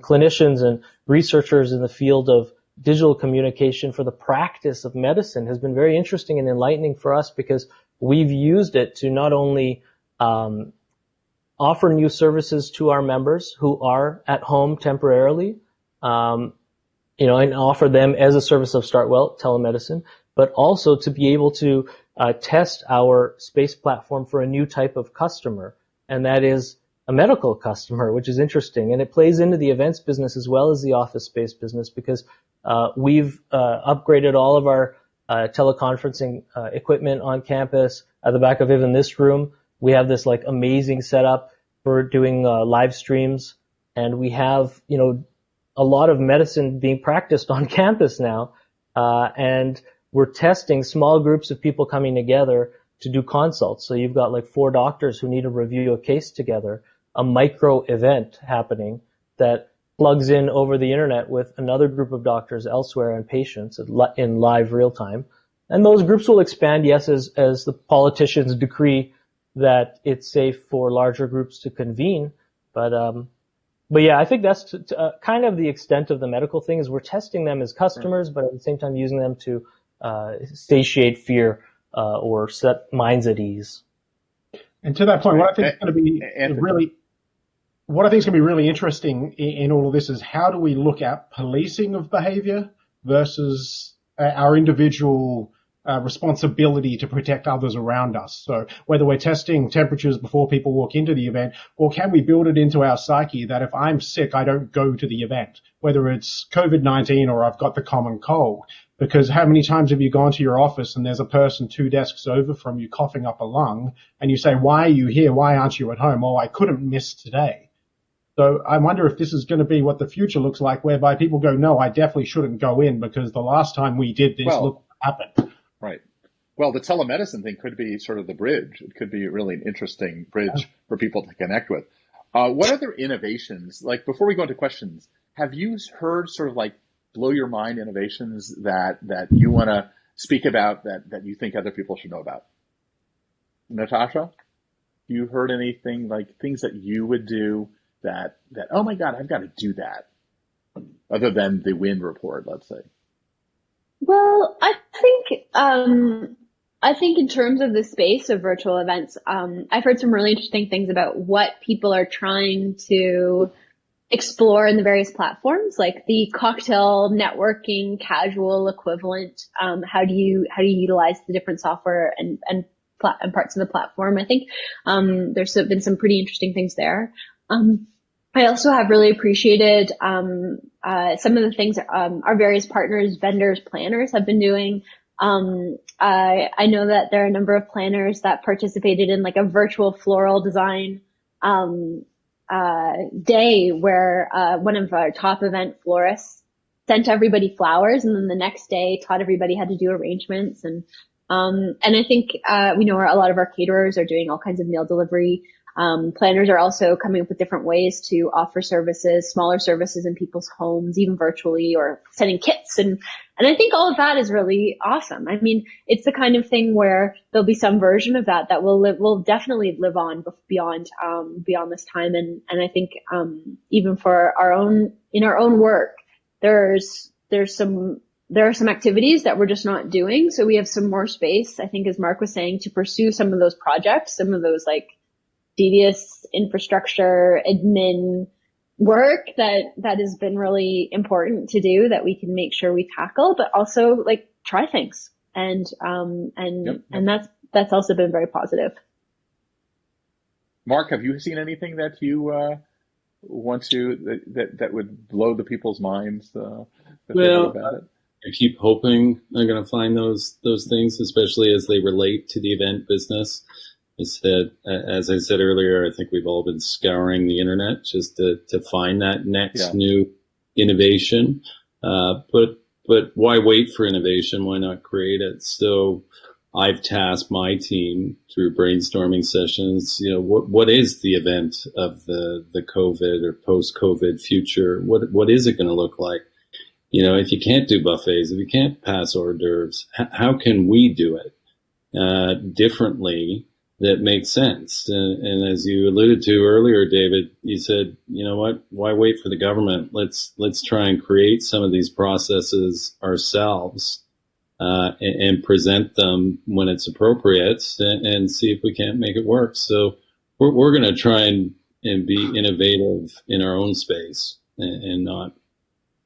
clinicians and researchers in the field of digital communication for the practice of medicine has been very interesting and enlightening for us, because we've used it to not only offer new services to our members who are at home temporarily, and offer them as a service of StartWell telemedicine, but also to be able to test our space platform for a new type of customer, and that is a medical customer, which is interesting. And it plays into the events business as well as the office space business, because we've upgraded all of our teleconferencing equipment on campus. At the back of even this room, we have this amazing setup for doing live streams, and we have a lot of medicine being practiced on campus now, and we're testing small groups of people coming together to do consults. So you've got 4 doctors who need to review a case together, a micro event happening that plugs in over the internet with another group of doctors elsewhere and patients in live real time. And those groups will expand, yes, as the politicians decree that it's safe for larger groups to convene. But yeah, I think that's kind of the extent of the medical thing, is we're testing them as customers, but at the same time using them to satiate fear or set minds at ease. And to that point, what I think is going to be really interesting in all of this is, how do we look at policing of behavior versus our individual responsibility to protect others around us. So whether we're testing temperatures before people walk into the event, or can we build it into our psyche that if I'm sick, I don't go to the event, whether it's COVID-19 or I've got the common cold. Because how many times have you gone to your office and there's a person 2 desks over from you coughing up a lung, and you say, why are you here? Why aren't you at home? Oh, I couldn't miss today. So I wonder if this is going to be what the future looks like, whereby people go, no, I definitely shouldn't go in because the last time we did this, look what happened. Right. Well, the telemedicine thing could be sort of the bridge. It could be really an interesting bridge for people to connect with. What other innovations, before we go into questions, have you heard sort of blow your mind innovations that you want to speak about that you think other people should know about? Natasha, you heard anything things that you would do that oh my God, I've got to do that, other than the wind report, let's say? Well, I think in terms of the space of virtual events, I've heard some really interesting things about what people are trying to explore in the various platforms, like the cocktail networking casual equivalent. How do you utilize the different software and parts of the platform? I think there's been some pretty interesting things there. I also have really appreciated some of the things our various partners, vendors, planners have been doing I know that there are a number of planners that participated in like a virtual floral design day where one of our top event florists sent everybody flowers, and then the next day taught everybody how to do arrangements. And I think we know a lot of our caterers are doing all kinds of meal delivery. Planners are also coming up with different ways to offer services, smaller services in people's homes, even virtually, or sending kits. And I think all of that is really awesome. I mean, it's the kind of thing where there'll be some version of that will definitely live on beyond this time. And I think, even for in our own work, there are some activities that we're just not doing. So we have some more space, I think, as Marc was saying, to pursue some of those projects, some of those like tedious infrastructure admin work that has been really important to do, that we can make sure we tackle, but also like try things. And that's also been very positive. Marc, have you seen anything that you want to that would blow the people's minds that they know about it? I keep hoping I'm going to find those things, especially as they relate to the event business. As I said earlier, I think we've all been scouring the internet just to find that next new innovation. But why wait for innovation? Why not create it? So I've tasked my team through brainstorming sessions. What is the event of the COVID or post-COVID future? What is it going to look like? If you can't do buffets, if you can't pass hors d'oeuvres, how can we do it differently that makes sense? And as you alluded to earlier, David, you said, you know what? Why wait for the government? Let's try and create some of these processes ourselves and present them when it's appropriate, and see if we can't make it work. So we're going to try and be innovative in our own space and not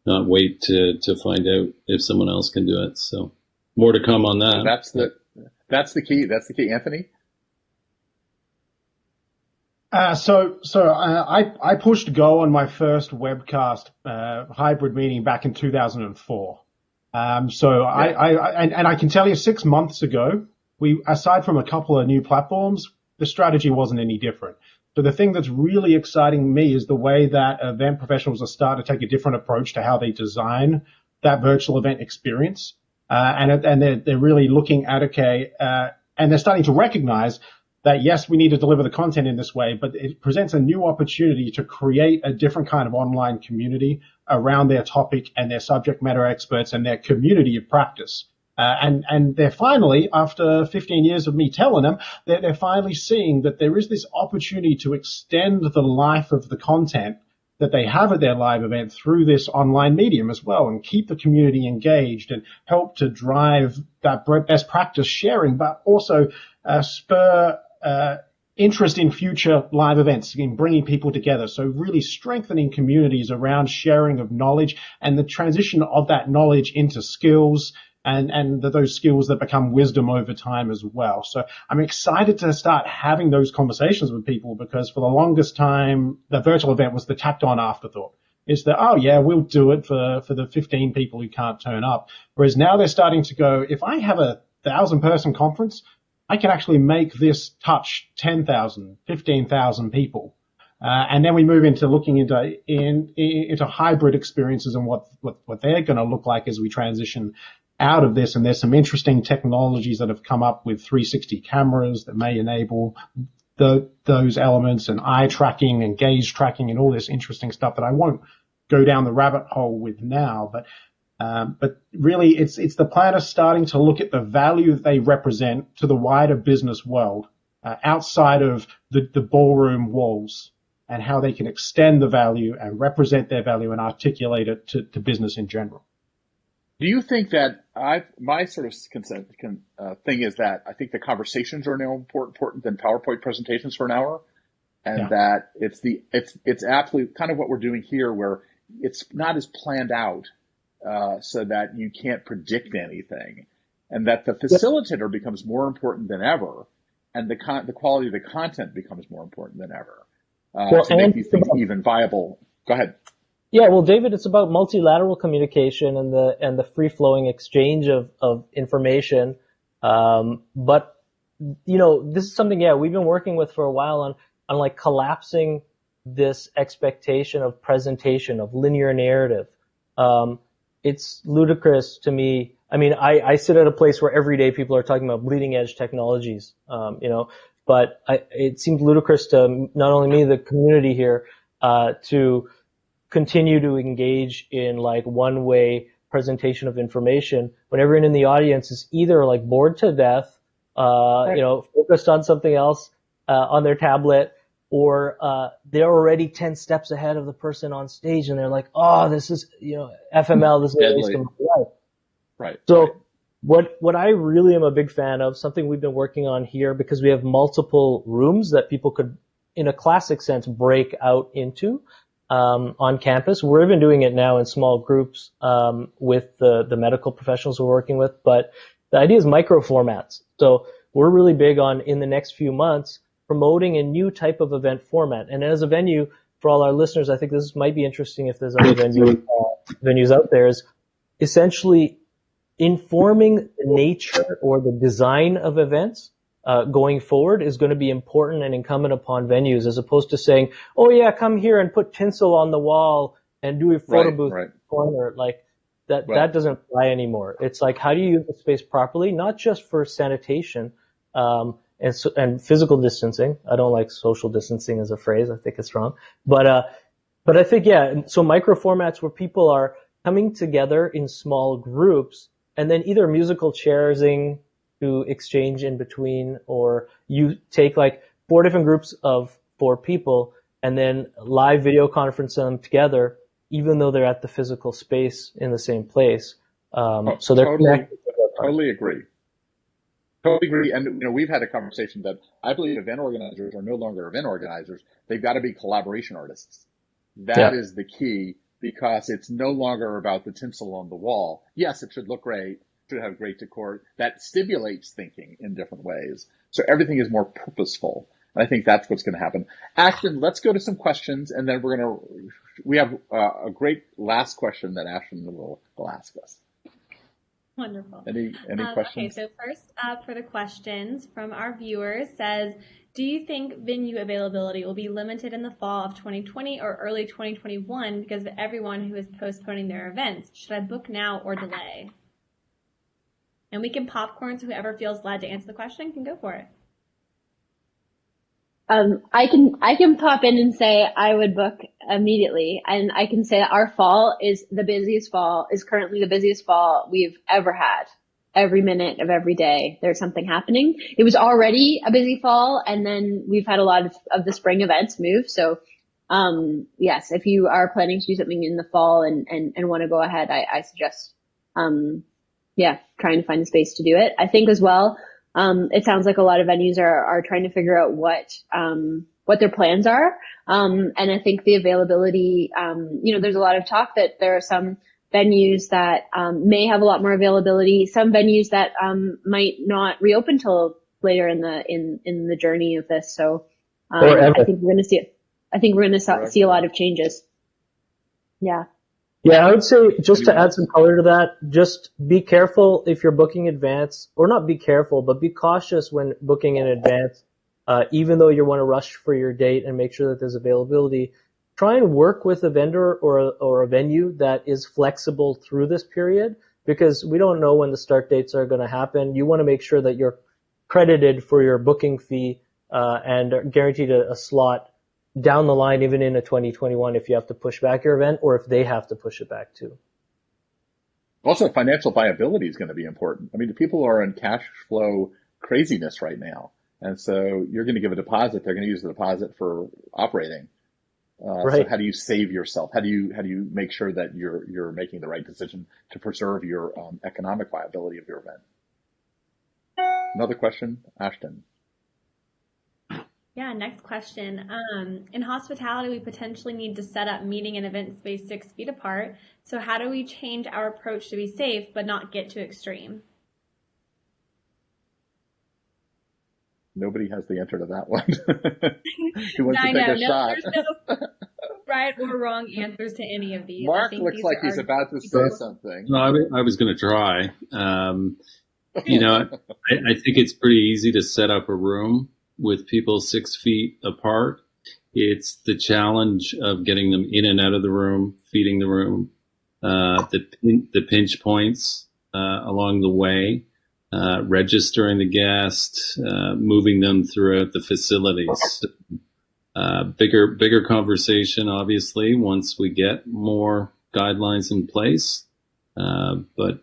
wait to find out if someone else can do it. So more to come on that. That's the key. That's the key, Anthony. So I pushed go on my first webcast hybrid meeting back in 2004. I can tell you 6 months ago, aside from a couple of new platforms, the strategy wasn't any different. So the thing that's really exciting me is the way that event professionals are starting to take a different approach to how they design that virtual event experience. And they're really looking at, and they're starting to recognize that, yes, we need to deliver the content in this way, but it presents a new opportunity to create a different kind of online community around their topic and their subject matter experts and their community of practice. And they're finally, after 15 years of me telling them, they're finally seeing that there is this opportunity to extend the life of the content that they have at their live event through this online medium as well, and keep the community engaged and help to drive that best practice sharing, but also spur interest in future live events, in bringing people together. So really strengthening communities around sharing of knowledge and the transition of that knowledge into skills, and those skills that become wisdom over time as well. So I'm excited to start having those conversations with people, because for the longest time, the virtual event was the tacked on afterthought. It's that, oh yeah, we'll do it for the 15 people who can't turn up. Whereas now they're starting to go, if I have a 1,000-person conference, I can actually make this touch 10,000, 15,000 people. And then we move into looking into hybrid experiences and what they're going to look like as we transition out of this. And there's some interesting technologies that have come up with 360 cameras that may enable those elements, and eye tracking and gaze tracking and all this interesting stuff that I won't go down the rabbit hole with now. But really it's the planners starting to look at the value that they represent to the wider business world, outside of the ballroom walls, and how they can extend the value and represent their value and articulate it to business in general. Do you think that my sort of thing is that I think the conversations are now more important than PowerPoint presentations for an hour, and that it's absolutely kind of what we're doing here, where it's not as planned out, so that you can't predict anything, and that the facilitator becomes more important than ever, and the quality of the content becomes more important than ever, to make these things even viable. Go ahead. Yeah, well, David, it's about multilateral communication and the free flowing exchange of information. But this is something, we've been working with for a while on like collapsing this expectation of presentation, of linear narrative. It's ludicrous to me. I mean, I sit at a place where every day people are talking about bleeding edge technologies, but it seems ludicrous to not only me, the community here, to continue to engage in like one-way presentation of information when everyone in the audience is either like bored to death, focused on something else, on their tablet, or they're already 10 steps ahead of the person on stage and they're like, oh, this is, FML, this is a waste of my life. Right. So what I really am a big fan of, something we've been working on here, because we have multiple rooms that people could, in a classic sense, break out into on campus. We're even doing it now in small groups with the medical professionals we're working with. But the idea is micro formats. So we're really big on, in the next few months, promoting a new type of event format. And as a venue, for all our listeners, I think this might be interesting if there's other venues out there, is essentially informing the nature or the design of events going forward is going to be important and incumbent upon venues, as opposed to saying, oh yeah, come here and put tinsel on the wall and do a photo booth corner. Like that doesn't fly anymore. It's like, how do you use the space properly, not just for sanitation and physical distancing. I don't like social distancing as a phrase. I think it's wrong. But I think, so micro formats where people are coming together in small groups, and then either musical chairsing to exchange in between, or you take like 4 different groups of 4 people and then live video conference them together, even though they're at the physical space in the same place. So they're totally agree. Totally agree. And, we've had a conversation that I believe event organizers are no longer event organizers. They've got to be collaboration artists. That is the key, because it's no longer about the tinsel on the wall. Yes, it should look great, should have great decor. That stimulates thinking in different ways. So everything is more purposeful. And I think that's what's going to happen. Ashton, let's go to some questions, and then we have a great last question that Ashton will ask us. Wonderful. Any questions? Okay, so first up for the questions from our viewers says, do you think venue availability will be limited in the fall of 2020 or early 2021 because of everyone who is postponing their events? Should I book now or delay? And we can popcorn, so whoever feels led to answer the question can go for it. I can pop in and say I would book immediately, and I can say that our fall is currently the busiest fall we've ever had. Every minute of every day, there's something happening. It was already a busy fall, and then we've had a lot of the spring events move. So, yes, if you are planning to do something in the fall and want to go ahead, I suggest, trying to find a space to do it. I think as well, it sounds like a lot of venues are trying to figure out what their plans are. And I think the availability, there's a lot of talk that there are some venues that may have a lot more availability, some venues that might not reopen till later in the journey of this. So I think we're going to see a lot of changes. Yeah. Yeah, I would say, just to add some color to that, just be careful if you're booking advance, or not be careful, but be cautious when booking in advance. Even though you want to rush for your date and make sure that there's availability, try and work with a vendor or a venue that is flexible through this period, because we don't know when the start dates are going to happen. You want to make sure that you're credited for your booking fee and are guaranteed a slot down the line, even into 2021, if you have to push back your event or if they have to push it back too. Also, financial viability is going to be important. I mean, the people are in cash flow craziness right now. And so you're going to give a deposit. They're going to use the deposit for operating. Right. So how do you save yourself? How do you make sure that you're making the right decision to preserve your economic viability of your event? Another question, Ashton. Yeah, next question. In hospitality, we potentially need to set up meeting and event space 6 feet apart. So how do we change our approach to be safe but not get too extreme? Nobody has the answer to that one. Who wants to take a shot? right or wrong answers to any of these. Marc looks like he's about to say something. No, I was going to try. You know, I think it's pretty easy to set up a room with people 6 feet apart. It's the challenge of getting them in and out of the room, feeding the room, the pinch points along the way, registering the guest, moving them throughout the facilities. Bigger conversation, obviously, once we get more guidelines in place. But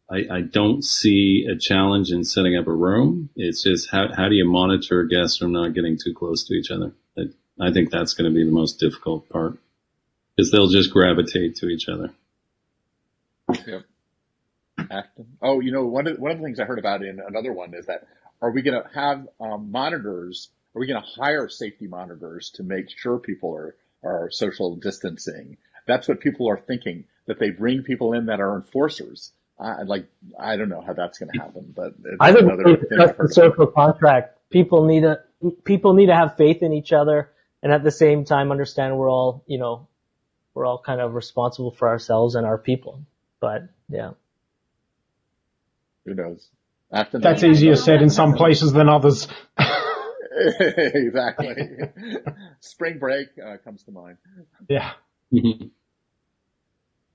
I don't see a challenge in setting up a room. It's just how do you monitor guests from not getting too close to each other? I think that's going to be the most difficult part, because they'll just gravitate to each other. Yep. Ashton. Oh, one of the things I heard about in another one is that, are we going to have monitors? Are we going to hire safety monitors to make sure people are social distancing? That's what people are thinking, that they bring people in that are enforcers. I don't know how that's going to happen, but it's I think another thing I've heard the social contract. People need to have faith in each other, and at the same time understand we're all kind of responsible for ourselves and our people. But yeah, who knows? Ashton, That's easier said in some places than others. Exactly. Spring break comes to mind. Yeah.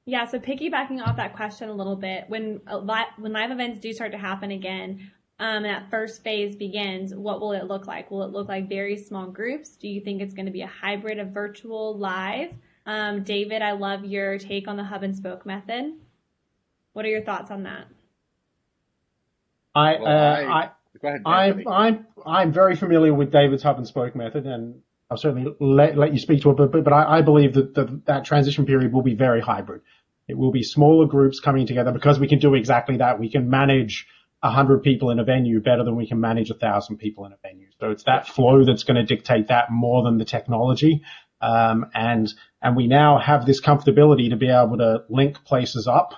Yeah, so piggybacking off that question a little bit, when live events do start to happen again, and that first phase begins, what will it look like? Will it look like very small groups? Do you think it's going to be a hybrid of virtual live? David, I love your take on the hub and spoke method. What are your thoughts on that? Go ahead, Anthony. I'm very familiar with David's hub and spoke method, and I'll certainly let you speak to it, but I believe that transition period will be very hybrid. It will be smaller groups coming together, because we can do exactly that. We can manage 100 people in a venue better than we can manage 1,000 people in a venue. So it's that flow that's going to dictate that more than the technology. And we now have this comfortability to be able to link places up.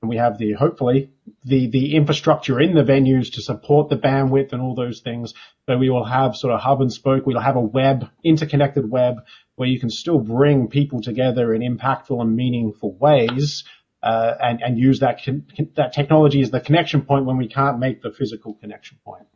And we have hopefully the infrastructure in the venues to support the bandwidth and all those things. So we will have sort of hub and spoke. We'll have a interconnected web where you can still bring people together in impactful and meaningful ways, and use that technology as the connection point when we can't make the physical connection point.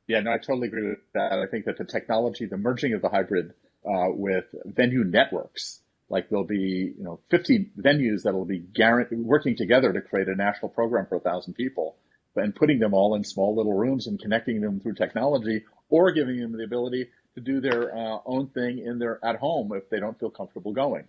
Yeah, no, I totally agree with that. I think that the technology, the merging of the hybrid with venue networks, like there'll be 50 venues that will be working together to create a national program for 1,000 people, and putting them all in small little rooms and connecting them through technology, or giving them the ability to do their own thing at home if they don't feel comfortable going.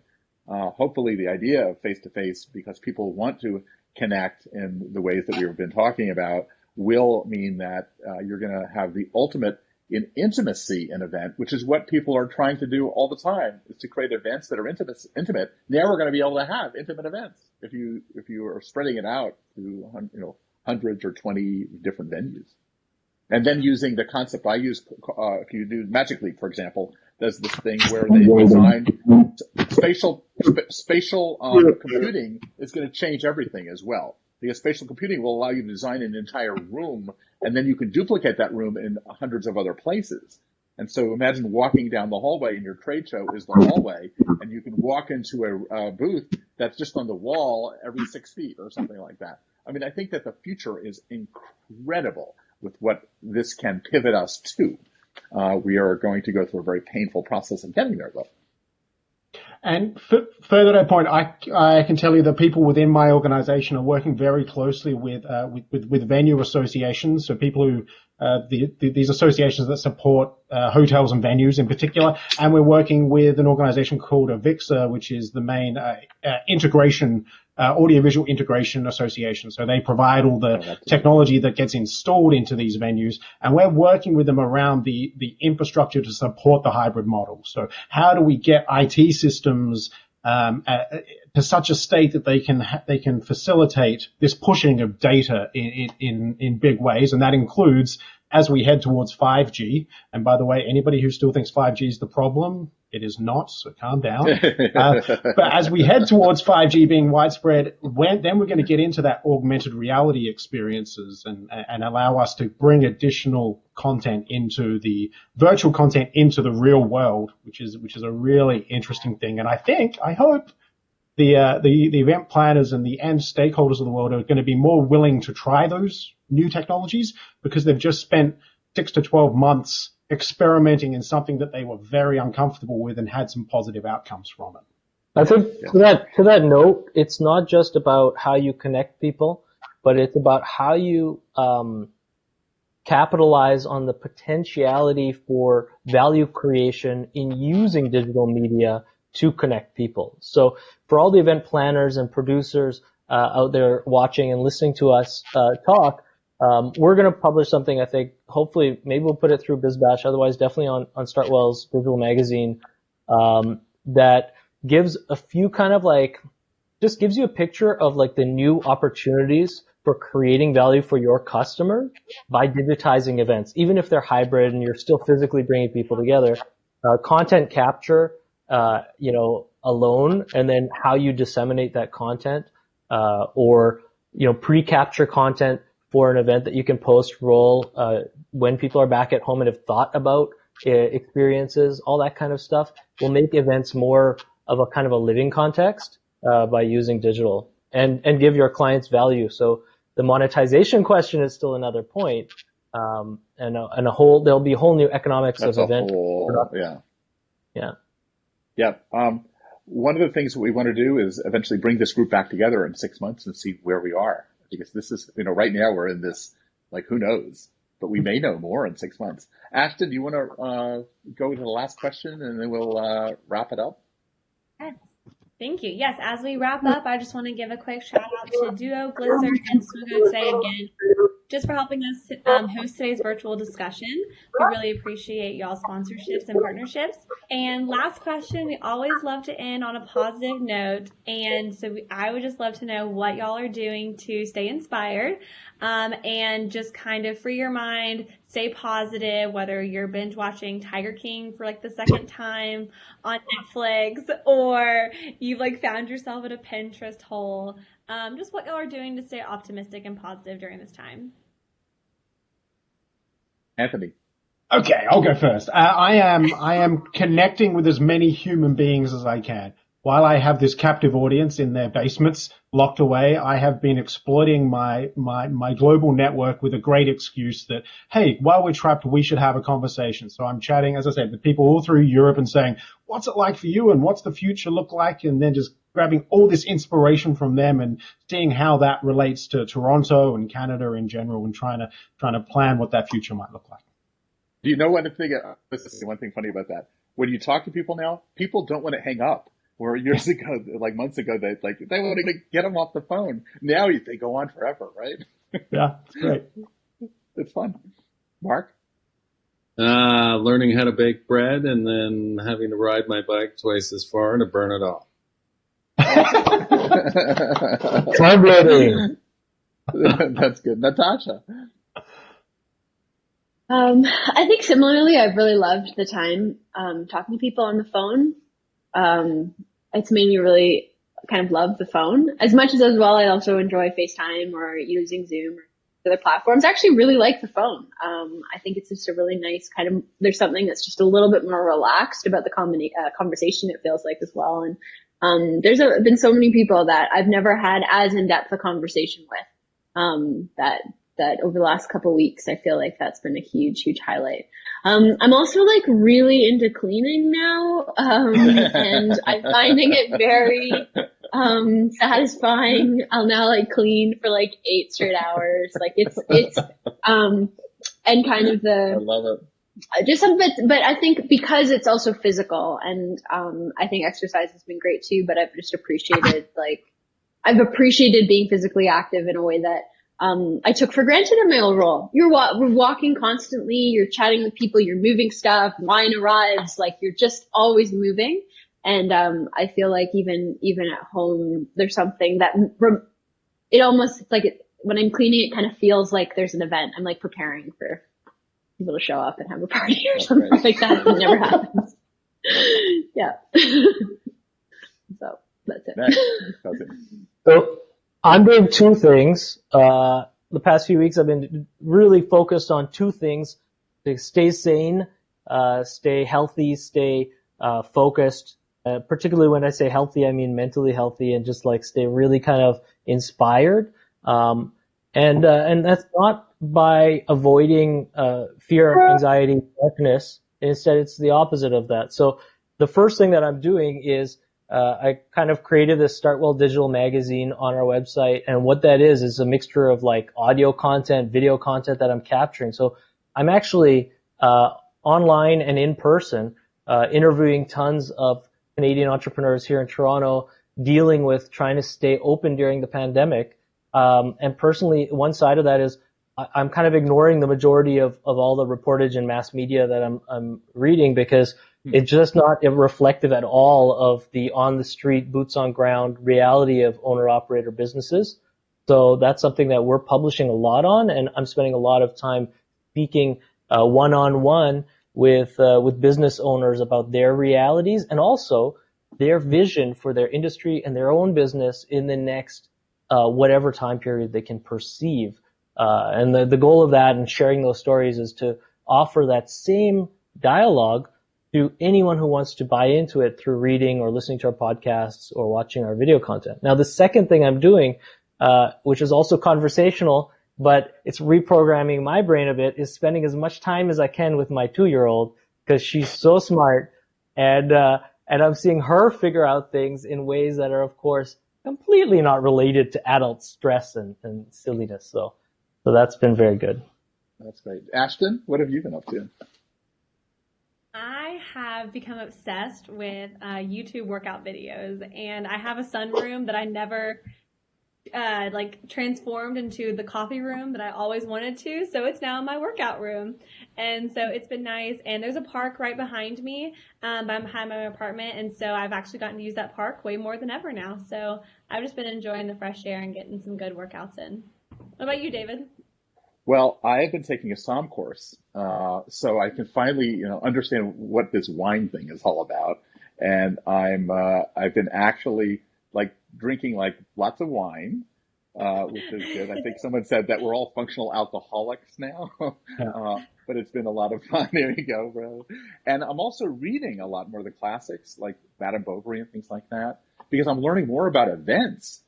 Hopefully the idea of face-to-face, because people want to connect in the ways that we've been talking about, will mean that you're going to have the ultimate in intimacy in event, which is what people are trying to do all the time, is to create events that are intimate. Now we're going to be able to have intimate events if you are spreading it out through hundreds or 20 different venues. And then using the concept I use, if you do Magic Leap, for example, does this thing where they design spatial computing is going to change everything as well. Because spatial computing will allow you to design an entire room, and then you can duplicate that room in hundreds of other places. And so imagine walking down the hallway, and your trade show is the hallway, and you can walk into a booth that's just on the wall every 6 feet or something like that. I mean, I think that the future is incredible with what this can pivot us to. We are going to go through a very painful process of getting there, though. And further to that point, I can tell you that people within my organization are working very closely with venue associations. So people who, these associations that support hotels and venues in particular. And we're working with an organization called AVIXA, which is the main audiovisual integration association. So they provide all the technology that gets installed into these venues, and we're working with them around the infrastructure to support the hybrid model. So how do we get IT systems to such a state that they can facilitate this pushing of data in big ways, and that includes as we head towards 5G. And by the way, anybody who still thinks 5G is the problem, it is not, so calm down. But as we head towards 5G being widespread, then we're going to get into that augmented reality experiences and allow us to bring additional content into the virtual content into the real world, which is a really interesting thing. And I hope the event planners and the end stakeholders of the world are going to be more willing to try those new technologies because they've just spent 6 to 12 months experimenting in something that they were very uncomfortable with and had some positive outcomes from it. I think to that note, it's not just about how you connect people, but it's about how you capitalize on the potentiality for value creation in using digital media to connect people. So for all the event planners and producers out there watching and listening to us talk, we're going to publish something, I think, hopefully, maybe we'll put it through BizBash, otherwise definitely on StartWell's digital magazine, that gives a few kind of just gives you a picture of the new opportunities for creating value for your customer by digitizing events, even if they're hybrid and you're still physically bringing people together. Content capture, alone, and then how you disseminate that content, or pre-capture content for an event that you can roll when people are back at home and have thought about experiences, all that kind of stuff will make events more of a kind of a living context by using digital and give your clients value. So the monetization question is still another point, and there'll be a whole new economics That's of event. Yeah. One of the things that we want to do is eventually bring this group back together in 6 months and see where we are. Because this is, right now we're in this, who knows, but we may know more in 6 months. Ashton, do you want to go to the last question and then we'll wrap it up? Yes. Thank you. Yes, as we wrap up, I just want to give a quick shout out to Duo, Glisser, and Smugo today again, just for helping us host today's virtual discussion. We really appreciate y'all's sponsorships and partnerships. And last question, we always love to end on a positive note. And so I would just love to know what y'all are doing to stay inspired, and just kind of free your mind, stay positive, whether you're binge watching Tiger King for the second time on Netflix, or you've found yourself in a Pinterest hole. Just what y'all are doing to stay optimistic and positive during this time. Anthony. Okay, I'll go first. I am connecting with as many human beings as I can. While I have this captive audience in their basements locked away, I have been exploiting my global network with a great excuse that, hey, while we're trapped, we should have a conversation. So I'm chatting, as I said, with people all through Europe and saying, what's it like for you and what's the future look like? And then just grabbing all this inspiration from them and seeing how that relates to Toronto and Canada in general and trying to plan what that future might look like. Do you know one thing? This is one thing funny about that. When you talk to people now, people don't want to hang up. Where years ago, months ago, they want to get them off the phone. Now they go on forever, right? Yeah, it's great. It's fun. Marc? Learning how to bake bread and then having to ride my bike twice as far to burn it off. That's good. Natasha? I think similarly, I've really loved the time talking to people on the phone. It's made me really kind of love the phone as much as well. I also enjoy FaceTime or using Zoom or other platforms. I actually really like the phone. I think it's just a really nice there's something that's just a little bit more relaxed about the conversation, it feels like as well. And there's been so many people that I've never had as in-depth a conversation with, that over the last couple of weeks, I feel like that's been a huge, huge highlight. I'm also really into cleaning now, and I'm finding it very satisfying. I'll now clean for 8 straight hours. It's and kind of I love it. Just some bit, but I think because it's also physical, and I think exercise has been great too. But I've just appreciated I've appreciated being physically active in a way that I took for granted in my old role. We're walking constantly, you're chatting with people, you're moving stuff, wine arrives, you're just always moving. And, I feel like even at home, there's something that it almost like when I'm cleaning, it kind of feels like there's an event. I'm like preparing for people to show up and have a party or something like that. It never happens. Yeah. So that's it. So I'm doing two things. The past few weeks I've been really focused on two things: to stay sane, stay healthy, stay focused. Particularly when I say healthy, I mean mentally healthy, and just like stay really kind of inspired. And that's not by avoiding fear, anxiety, darkness. Instead, it's the opposite of that. So the first thing that I'm doing is I kind of created this StartWell digital magazine on our website, and what that is a mixture of like audio content, video content that I'm capturing. So I'm actually online and in person interviewing tons of Canadian entrepreneurs here in Toronto, dealing with trying to stay open during the pandemic. And personally, one side of that is I'm kind of ignoring the majority of all the reportage and mass media that I'm reading, because it's just not reflective at all of the on the street, boots on ground reality of owner operator businesses. So that's something that we're publishing a lot on, and I'm spending a lot of time speaking one-on-one with business owners about their realities and also their vision for their industry and their own business in the next whatever time period they can perceive. And the goal of that and sharing those stories is to offer that same dialogue to anyone who wants to buy into it through reading or listening to our podcasts or watching our video content. Now, the second thing I'm doing, which is also conversational, but it's reprogramming my brain a bit, is spending as much time as I can with my 2-year-old, because she's so smart, and I'm seeing her figure out things in ways that are, of course, completely not related to adult stress and silliness. So that's been very good. That's great. Ashton, what have you been up to? I have become obsessed with YouTube workout videos, and I have a sunroom that I never transformed into the coffee room that I always wanted to. So it's now my workout room. And so it's been nice. And there's a park right behind me, behind my apartment. And so I've actually gotten to use that park way more than ever now. So I've just been enjoying the fresh air and getting some good workouts in. What about you, David? Well, I have been taking a SOM course, so I can finally, understand what this wine thing is all about. And I've been actually drinking lots of wine, which is good. I think someone said that we're all functional alcoholics now, but it's been a lot of fun. There you go, bro. And I'm also reading a lot more of the classics like Madame Bovary and things like that, because I'm learning more about events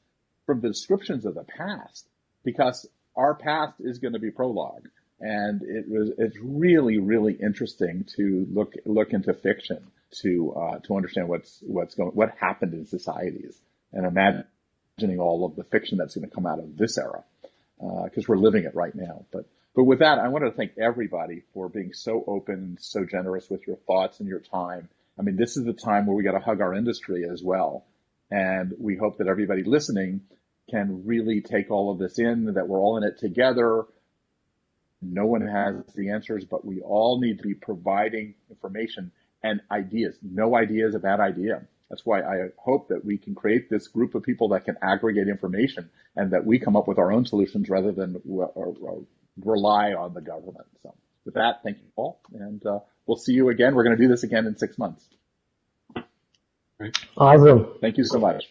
from the descriptions of the past, because our past is going to be prologue. And it's really, really interesting to look into fiction to understand what happened in societies, and imagining all of the fiction that's going to come out of this era, because we're living it right now. But with that, I want to thank everybody for being so open and so generous with your thoughts and your time. I mean, this is the time where we got to hug our industry as well. And we hope that everybody listening can really take all of this in, that we're all in it together. No one has the answers, but we all need to be providing information and ideas. No idea is a bad idea. That's why I hope that we can create this group of people that can aggregate information, and that we come up with our own solutions rather than rely on the government. So with that, thank you all, and we'll see you again. We're going to do this again in 6 months. Awesome. Thank you so much.